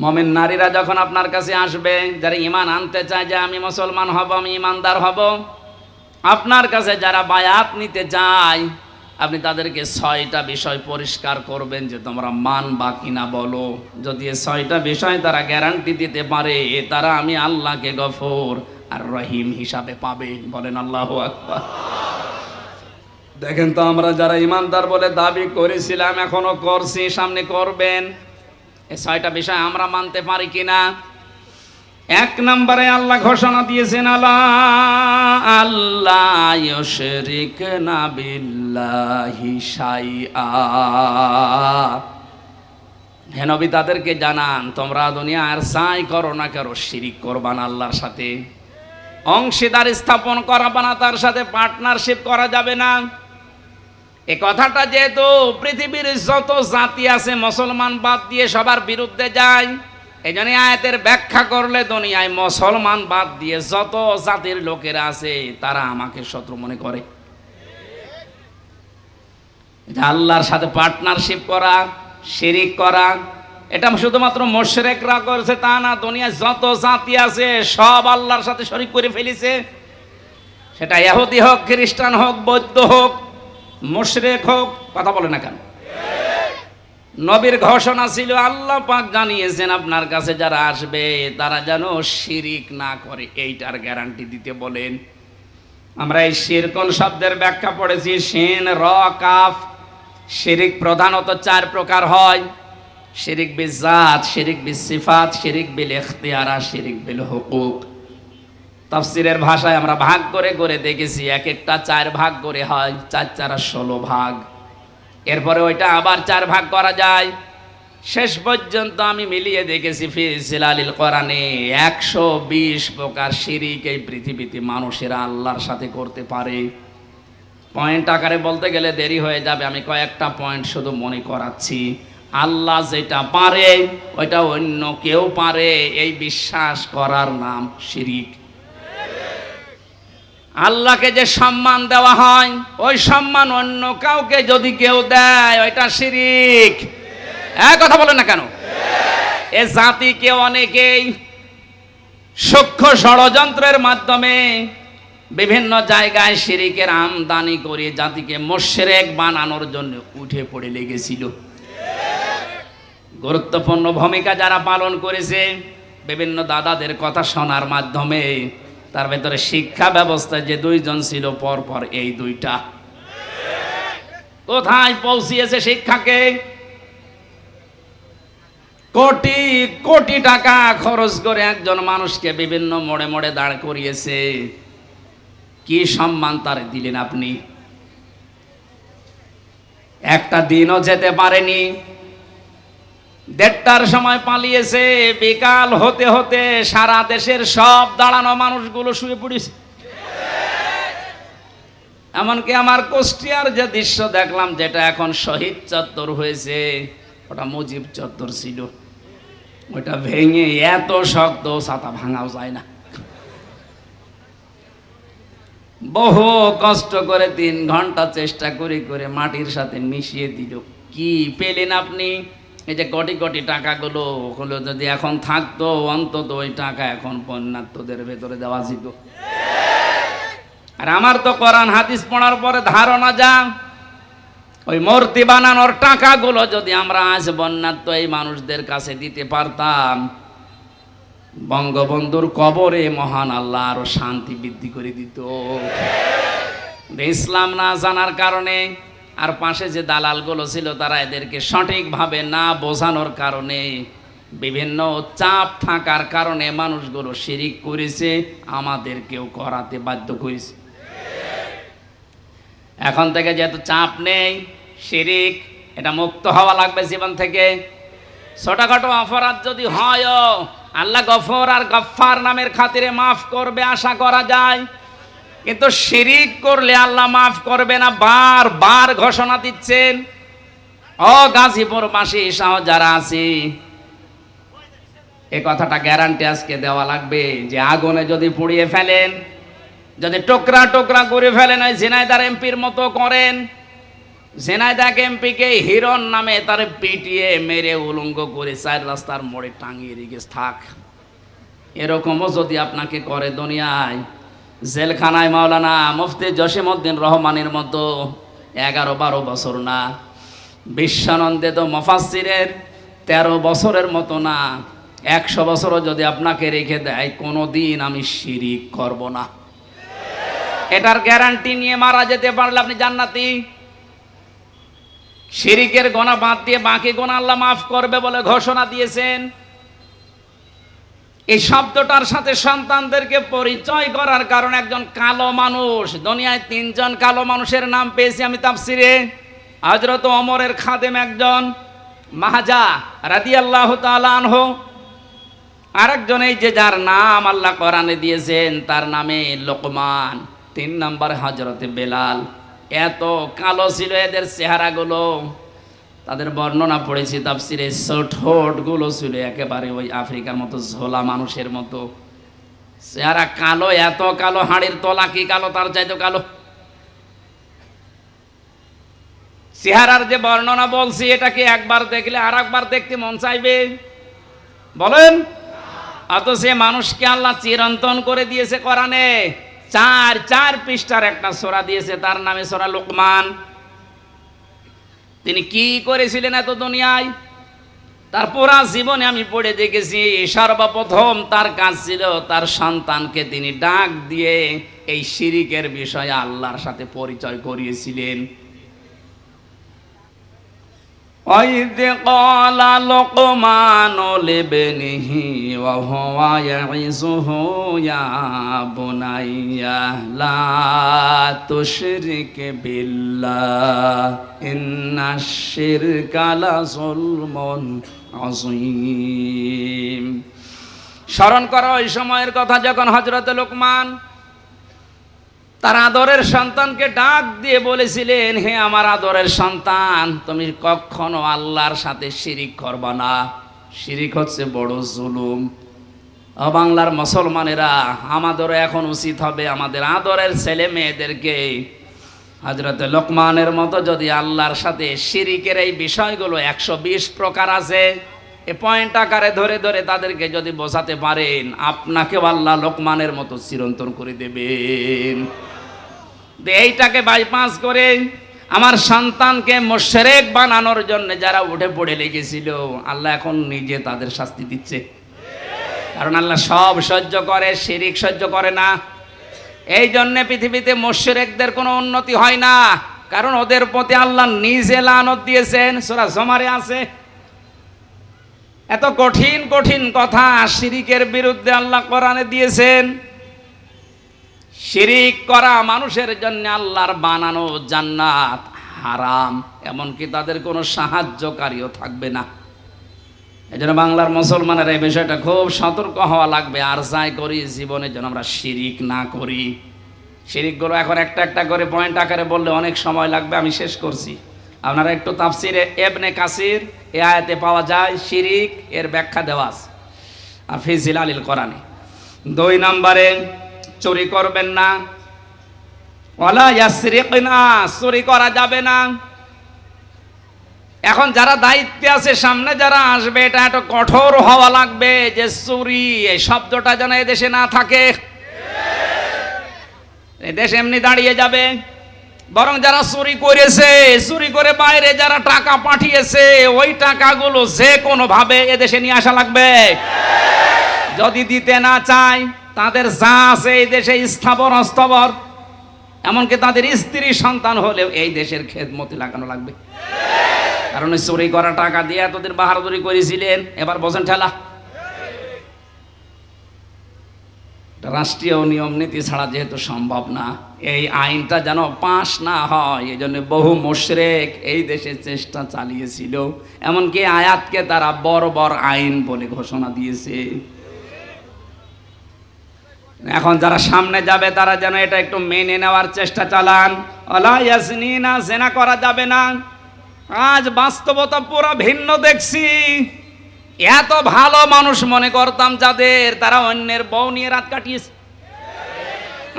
মুমিন নারীরা যখন আপনার কাছে আসবে, যারা ঈমান আনতে চায় যে আমি মুসলমান হব, আমি ঈমানদার হব, আপনার কাছে যারা বায়াত নিতে চায়, আপনি তাদেরকে 6টা বিষয় পরিষ্কার করবেন যে তোমরা মানবা কিনা বলো। যদি এই 6টা বিষয় তারা গ্যারান্টি দিতে পারে, তারা আমি আল্লাহকে গফুর আর রহিম হিসাবে পাবে। বলেন আল্লাহু আকবার। দেখেন তো, আমরা যারা ঈমানদার বলে দাবি করেছিলাম, এখনো করছি, সামনে করবেন, এই 6টা বিষয় আমরা মানতে পারি কিনা। 1 নম্বরে আল্লাহ ঘোষণা দিয়েছেন আল্লাহ ইউশরিকনা বিল্লাহি শাইআ। হে নবী, তাদেরকে জানান তোমরা দুনিয়ার যাই করো না কেন, শিরিক করবা না আল্লাহর সাথে, অংশীদার স্থাপন করাবা না, তার সাথে পার্টনারশিপ করা যাবে না। এই কথাটা যেহেতু পৃথিবীর যত জাতি আছে মুসলমান বাদ দিয়ে সবার বিরুদ্ধে যায়, এই জন্য আয়াতের ব্যাখ্যা করলে দুনিয়ায় মুসলমান বাদ দিয়ে যত জাতির লোকেরা আছে তারা আমাকে শত্রু মনে করে। আল্লাহর সাথে পার্টনারশিপ করা, শিরিক করা, এটা শুধুমাত্র মুশরিকরা করছে তা না, দুনিয়ায় যত জাতি আছে সব আল্লাহর সাথে শরীক করে ফেলেছে। সেটা ইহুদি হোক, খ্রিস্টান হোক, বৌদ্ধ হোক, মুশরিক হোক, কথা বলে না কেন? নবীর ঘোষণা ছিল, আল্লাহ পাক জানিয়েছেন আপনার কাছে যারা আসবে তারা যেন শিরিক না করে, এইটার গ্যারান্টি দিতে বলেন। আমরা এই শিরকুন শব্দের ব্যাখ্যা পড়েছি, শিন র কাফ। শিরিক প্রধানত 4 প্রকার হয়: শিরিক বিজাত, শিরিক বিসিফাত, শিরিক বিল ইখতিয়ার, শিরিক বিল হুকুক। তাফসীরের ভাষায় আমরা ভাগ করে করে দেখেছি, এক একটা 4 ভাগ করে হয়, 4 4 16 ভাগ। এরপরে ওইটা আবার 4 ভাগ করা যায়। শেষ পর্যন্ত আমি মিলিয়ে দেখেছি ফি জিলালিল কোরআনে 120 প্রকার শিরিক এই পৃথিবীতে মানুষেরা আল্লাহর সাথে করতে পারে। পয়েন্ট আকারে বলতে গেলে দেরি হয়ে যাবে, আমি কয়েকটা পয়েন্ট শুধু মনে করাচ্ছি। আল্লাহ যেটা পারে ওইটা অন্য কেউ পারে, এই বিশ্বাস করার নাম শিরিক। আল্লাহকে যে সম্মান দেওয়া হয়, ওই সম্মান অন্য কাউকে যদি কেউ দেয় ওইটা শিরিক। কথা বলেন না কেন? এ জাতিকে অনেকেই সূক্ষ্ম ষড়যন্ত্রের মাধ্যমে বিভিন্ন জায়গায় শিরিকের আমদানি করে জাতিকে মুশরিক বানানোর জন্য উঠে পড়ে লেগেছিল। গুরুত্বপূর্ণ ভূমিকা যারা পালন করেছে বিভিন্ন দাদাদের কথা শোনার মাধ্যমে তার ভেতরে শিক্ষা ব্যবস্থায় যে দুইজন ছিল পরপর এই দুইটা কোথায় পৌঁছিয়েছে শিক্ষাকে। কোটি কোটি টাকা খরচ করে একজন মানুষকে বিভিন্ন মোড়ে মোড়ে দাঁড় করিয়েছে, কি সম্মান তার দিলেন আপনি? একটা দিনও যেতে পারেনি, 1:30টার সময় পালিয়েছে, বিকাল হতে হতে সারা দেশের সব দাঁড়ানো মানুষগুলো শুয়ে পড়েছে। এমনকি আমার কুষ্টিয়ার যে দৃশ্য দেখলাম, যেটা এখন শহীদ চত্বর হয়েছে, ওটা মুজিব চত্বর ছিল, ওটা ভেঙে এত শক্ত ছাতা ভাঙাও যায় না। বহু কষ্ট করে 3 ঘন্টা চেষ্টা করে করে মাটির সাথে মিশিয়ে দিল। কি পেলেন আপনি? এই যে কোটি কোটি টাকাগুলো ওগুলো যদি এখন থাকতো, অন্তত ওই টাকা এখন বন্যার্থদের ভেতরে দেওয়া যেত। আর আমার তো কোরআন হাদিস পড়ার পরে ধারণা যা, ওই মূর্তি বানানোর টাকাগুলো যদি আমরা আজ বন্যার্থ এই মানুষদের কাছে দিতে পারতাম, বঙ্গবন্ধুর কবরে মহান আল্লাহ আরো শান্তি বৃদ্ধি করে দিত। ইসলাম না জানার কারণে আর পাশে যে দালালগুলো ছিল তারা এদেরকে সঠিকভাবে না বোঝানোর কারণে, বিভিন্ন চাপ থাকার কারণে মানুষগুলো শিরিক করেছে, আমাদেরকেও করাতে বাধ্য করেছে। এখন থেকে যেহেতু চাপ নেই, শিরিক এটা মুক্ত হওয়া লাগবে জীবন থেকে। ছোটখাটো অপরাধ যদি হয়, আল্লাহ গফর আর গফফার নামের খাতিরে মাফ করবে আশা করা যায়, কিন্তু শিরিক করলে আল্লাহ মাফ করবে না, বারবার ঘোষণা দিচ্ছেন। ও গাজীপুরবাসী সহ যারা আছে, এই কথাটা গ্যারান্টি আজকে দেওয়া লাগবে যে আগুনে যদি পুড়িয়ে ফেলেন, যদি টুকরা টুকরা করে ফেলেন, ওই ঝিনাইদহ এমপির মতো করেন, ঝিনাইদহ এমপিকে হিরণ নামে তারে পিটিয়ে মেরে উলঙ্গ করে 4 রাস্তার মোড়ে টাঙিয়ে রেখে থাক, এরকমও যদি আপনাকে করে দুনিয়ায়, জেলখানায় মাওলানা মুফতি জসিমউদ্দিন রহমানের মতো 11-12 বছর না, বিশ্বানন্দে তো মুফাসসিরের 13 বছরের মতো না, 100 বছরও যদি আপনাকে রেখে দেয়, কোনোদিন আমি শিরিক করব না, এটার গ্যারান্টি নিয়ে মারা যেতে পারলে আপনি জান্নাতি। শিরিকের গুনাহ বাদ দিয়ে বাকি গুনাহ আল্লাহ মাফ করবে বলে ঘোষণা দিয়েছেন। এই শব্দটার সাথে সন্তানদেরকে পরিচয় করার কারণে একজন কালো মানুষ, দুনিয়ায় 3 জন কালো মানুষের নাম পেয়েছি আমি তাফসিরে। হযরত ওমরের খাদেম একজন, মাহাজা রাদিয়াল্লাহু তাআলা আনহু, আরেকজন এই যে যার নাম আল্লাহ কোরআনে দিয়েছেন তার নামে লোকমান, 3 নম্বর হযরতে বেলাল। এত কালো ছিল এদের চেহারাগুলো, তাদের বর্ণনা পড়েছি তাফসিরে। ঠোঁটগুলো ছিল একেবারে ওই আফ্রিকার মতো ঝোলা মানুষের মতো চেহারা, কালো, এত কালো, হাড়ের তলা কি কালো, তার চাইতে কালো চেহারার যে বর্ণনা বলছি, এটা কি একবার দেখলে আর একবার দেখতে মন চাইবে? বলেন। অথচ সে মানুষকে আল্লাহ চিরন্তন করে দিয়েছে কোরআনে, 4 পৃষ্ঠার একটা সূরা দিয়েছে, তার নামে সূরা লোকমান। তিনি কি করেছিলেন এত দুনিয়ায়? তার পুরা জীবনে আমি পড়ে দেখেছি, সর্বপ্রথম তার কাজ ছিল তার সন্তানকে তিনি ডাক দিয়ে এই শিরিকের বিষয়ে আল্লাহর সাথে পরিচয় করিয়েছিলেন। وَإِذْ قَالَ لُقْمَانُ لِابْنِهِ وَهُوَ يَعِظُهُ يَا بُنَيَّ لَا تُشْرِكْ بِاللَّهِ إِنَّ الشِّرْكَ لَظُلْمٌ عَظِيمٌ। স্মরণ করো ওই সময়ের কথা যখন হযরত লোকমান তার আদরের সন্তানকে ডাক দিয়ে বলেছিলেন, হে আমার আদরের সন্তান, তুমি কখনো আল্লাহর সাথে শিরিক করবা না, শিরিক হচ্ছে বড় জুলুম। বাংলার মুসলমানেরা, আমাদেরও এখন উচিত হবে আমাদের আদরের ছেলে মেয়েদেরকে হযরত লোকমানের মতো যদি আল্লাহর সাথে শিরিকের এই বিষয়গুলো 120 প্রকার আছে, এই পয়েন্ট আকারে ধরে ধরে তাদেরকে যদি বোঝাতে পারেন, আপনাকেও আল্লাহ লোকমানের মতো চিরন্তন করে দেবেন। এইটাকে বাইপাস করে আমার সন্তানকে মুশরিক বানানোর জন্য যারা উঠে পড়ে লেগেছিল, আল্লাহ এখন নিজে তাদের শাস্তি দিচ্ছে। কারণ আল্লাহ সব সহ্য করে, শিরিক সহ্য করে না। এই জন্যে পৃথিবীতে মুশরিকদের কোনো উন্নতি হয় না, কারণ ওদের প্রতি আল্লাহ নিজে লানত দিয়েছেন। সূরা জুমারে আছে। এত কঠিন কঠিন কথা শিরিকের বিরুদ্ধে আল্লাহ কোরআনে দিয়েছেন। শিরিক করা মানুষের জন্য আল্লাহর বানানো জান্নাত হারাম, এমনকি তাদের কোনো সাহায্যকারীও থাকবে না। এই জন্য বাংলার মুসলমানের এই বিষয়টা খুব সতর্ক হওয়া লাগবে। আর যাই করি জীবনে যেন আমরা শিরিক না করি। শিরিকগুলো এখন একটা একটা করে পয়েন্ট আকারে বললে অনেক সময় লাগবে, আমি শেষ করছি। আপনারা একটু তাফসিরে ইবনে কাসির এই আয়াতে পাওয়া যায় শিরিক, এর ব্যাখ্যা দেওয়া আছে আর ফি জিলালিল কোরআনে। 2 নম্বরে চুরি করবেন না, ওয়ালা ইয়াসরিকনা, চুরি করা যাবে না। এখন যারা দায়িত্বে আছে, সামনে যারা আসবে, এটা একটু কঠোর হওয়া লাগবে যে চুরি এই শব্দটা যেন এদেশে না থাকে। এদেশ এমনি দাঁড়িয়ে যাবে। বরং যারা চুরি করেছে, চুরি করে বাইরে যারা টাকা পাঠিয়েছে, ওই টাকাগুলো যে কোনো ভাবে এদেশে নিয়ে আসা লাগবে। যদি দিতে না চায়, তাদের যা আছে এই দেশে স্থাবর অস্থাবর, এমনকি তাদের স্ত্রী সন্তান হলেও এই দেশের খেদমতে লাগানো লাগবে। কারণ চুরি করা টাকা দিয়ে এতদিন বাহাদুরি করেছিলেন, এবার বোঝেন ঠেলা। রাষ্ট্রীয় নিয়ম নীতি ছাড়া যেহেতু সম্ভব না, এই আইনটা যেন পাশ না হয়, এই জন্য বহু মুশরিক এই দেশে চেষ্টা চালিয়েছিল। এমনকি আয়াতকে তারা বর্বর আইন বলে ঘোষণা দিয়েছে। এখন যারা সামনে যাবে তারা যেন এটা একটু মেনে নেওয়ার চেষ্টা চালান। ওয়ালা ইয়াজনিনা, জিনা করা যাবে না। আজ বাস্তবতা পুরো ভিন্ন দেখছি। এত ভালো মানুষ মনে করতাম যাদের, তারা অন্যের বউ নিয়ে রাত কাটিয়েছে।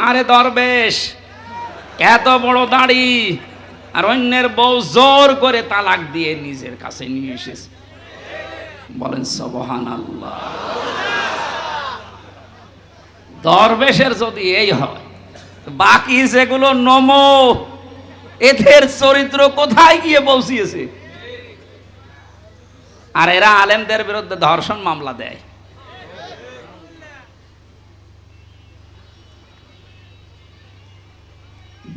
আরে দরবেশ, এত বড় দাড়ি, আর অন্যের বউ জোর করে তালাক দিয়ে নিজের কাছে নিয়ে এসেছে। বলেন সুবহানাল্লাহ। দরবেশের যদি এই হয়, বাকি যেগুলো নমো, এদের চরিত্র কোথায় গিয়ে পৌঁছিয়েছে? আর এরা আলেমদের বিরুদ্ধে ধর্ষণ মামলা দেয়।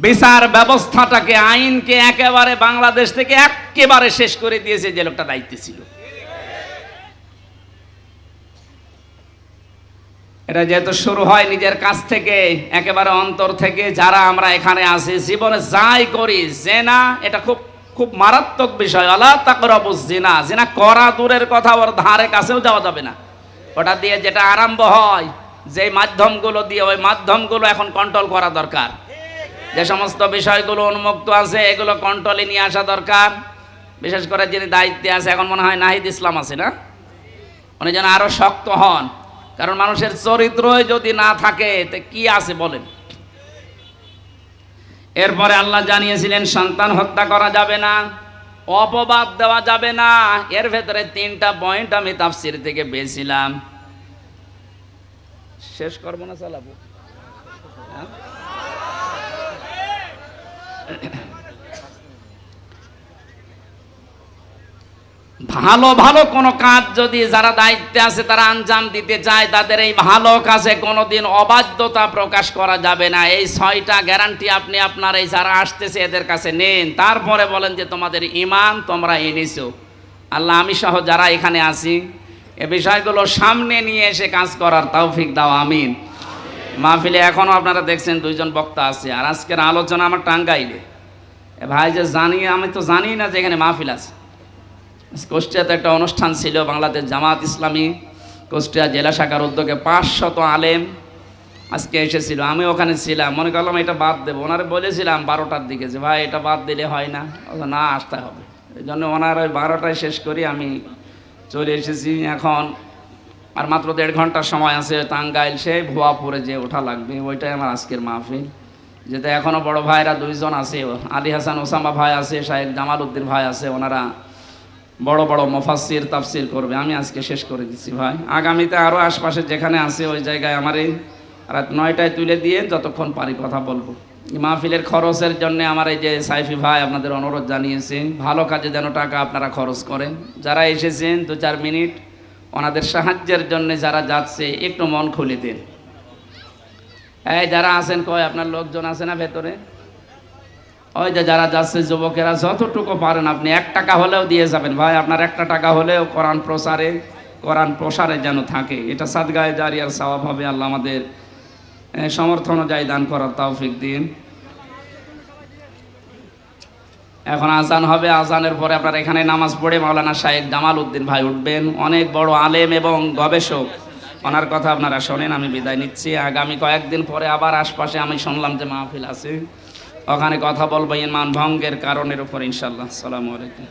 বিচার ব্যবস্থাটাকে, আইনকে একেবারে বাংলাদেশ থেকে একেবারে শেষ করে দিয়েছে যে লোকটা দায়িত্বে ছিল। এটা যেহেতু শুরু হয় নিজের কাছ থেকে, একেবারে অন্তর থেকে, যারা আমরা এখানে আছি জীবনে যাই করি, জেনা এটা খুব খুব মারাত্মক বিষয়। আলা তাকরাবুজ জিনা, জিনা করা দূরের কথা, ওর ধারে কাছেও যাওয়া যাবে না। ওটা দিয়ে যেটা আরম্ভ হয়, যে মাধ্যমগুলো দিয়ে, ওই মাধ্যমগুলো এখন কন্ট্রোল করা দরকার। যে সমস্ত বিষয়গুলো উন্মুক্ত আছে, এগুলো কন্ট্রোলে নিয়ে আসা দরকার। বিশেষ করে যিনি দায়িত্বে আছে, এখন মনে হয় নাহিদ ইসলাম আছে না, উনি যেন আরো শক্ত হন। কারণ মানুষের চরিত্রই যদি না থাকে তে কি আছে বলেন। এরপরে আল্লাহ জানিয়েছিলেন সন্তান হত্যা করা যাবে না, অপবাদ দেওয়া যাবে না। এর ভেতরে 3টা পয়েন্ট আমি তাফসীর থেকে পেয়েছিলাম। শেষ করবো না চালাবো? ভালো ভালো কোনো কাজ যদি যারা দায়িত্বে আছে তারা আঞ্জাম দিতে চায়, তাদের এই ভালো কাজে কোনোদিন অবাধ্যতা প্রকাশ করা যাবে না। এই 6টা গ্যারান্টি আপনি আপনার এই যারা আসতেছে এদের কাছে নেন। তারপরে বলেন যে তোমাদের ঈমান তোমরা এনেছো। আল্লাহ আমি সহ যারা এখানে আছি এ বিষয়গুলো সামনে নিয়ে এসে কাজ করার তৌফিক দাও, আমিন। মাহফিলে এখনো আপনারা দেখছেন 2জন বক্তা আছে। আর আজকের আলোচনা আমার টাঙ্গাইলে। ভাই যে জানি, আমি তো জানি না যে এখানে মাহফিল আছে। কুষ্টিয়াতে একটা অনুষ্ঠান ছিল, বাংলাদেশ জামাত ইসলামী কুষ্টিয়া জেলা শাখার উদ্যোগে 500 আলেম আজকে এসেছিল। আমি ওখানে ছিলাম, মনে করলাম এটা বাদ দেবো। ওনারে বলেছিলাম 12টার দিকে যে ভাই এটা বাদ দিলে হয় না, না আসতে হবে। এই জন্য ওনার ওই 12টায় শেষ করি আমি চলে এসেছি। এখন আর মাত্র 1.5 ঘন্টার সময় আছে। টাঙ্গাইল সেই ভুয়াপুরে যে ওঠা লাগবে, ওইটাই আমার আজকের মাহফিল। যেটা এখনও বড় ভাইরা 2জন আছে, আলী হাসান ওসামা ভাই আছে, শাহেদ জামাল উদ্দিন ভাই আছে। ওনারা বড় বড় মুফাসসির তাফসীর করবে। আমি আজকে শেষ করে দিচ্ছি ভাই। আগামীতে আরও আশপাশে যেখানে আছে ওই জায়গায় আমার এই রাত 9টায় তুলে দিয়ে যতক্ষণ পারি কথা বলবো। মাহফিলের খরচের জন্য আমার এই যে সাইফি ভাই আপনাদের অনুরোধ জানিয়েছে, ভালো কাজে যেন টাকা আপনারা খরচ করেন। যারা এসেছেন 2-4 মিনিট ওনাদের সাহায্যের জন্য যারা যাচ্ছে একটু মন খুলে দিন। এই যারা আছেন কয় আপনার লোকজন আছে না ভেতরে? ওই যে যারা যাচ্ছে যুবকেরা, যতটুকু পারেন আপনি 1 টাকা হলেও দিয়ে যাবেন ভাই। আপনার 1টা টাকা হলেও কোরআন প্রসারে যেন থাকে, এটা সাদগায়ে জারিয়ার সওয়াব হবে। আল্লাহ আমাদের সমর্থন অনুযায়ী দান করার তৌফিক দিন। এখন আজান হবে, আজানের পরে আপনার এখানে নামাজ পড়ে মাওলানা শাহেখ জামাল উদ্দিন ভাই উঠবেন, অনেক বড় আলেম এবং গবেষক। ওনার কথা আপনারা শোনেন। আমি বিদায় নিচ্ছি। আগামী কয়েকদিন পরে আবার আশপাশে আমি শুনলাম যে মাহফিল আছে, ওখানে কথা বলবো ইমান ভঙ্গের কারণের উপর ইনশাআল্লাহ। আসসালামু আলাইকুম।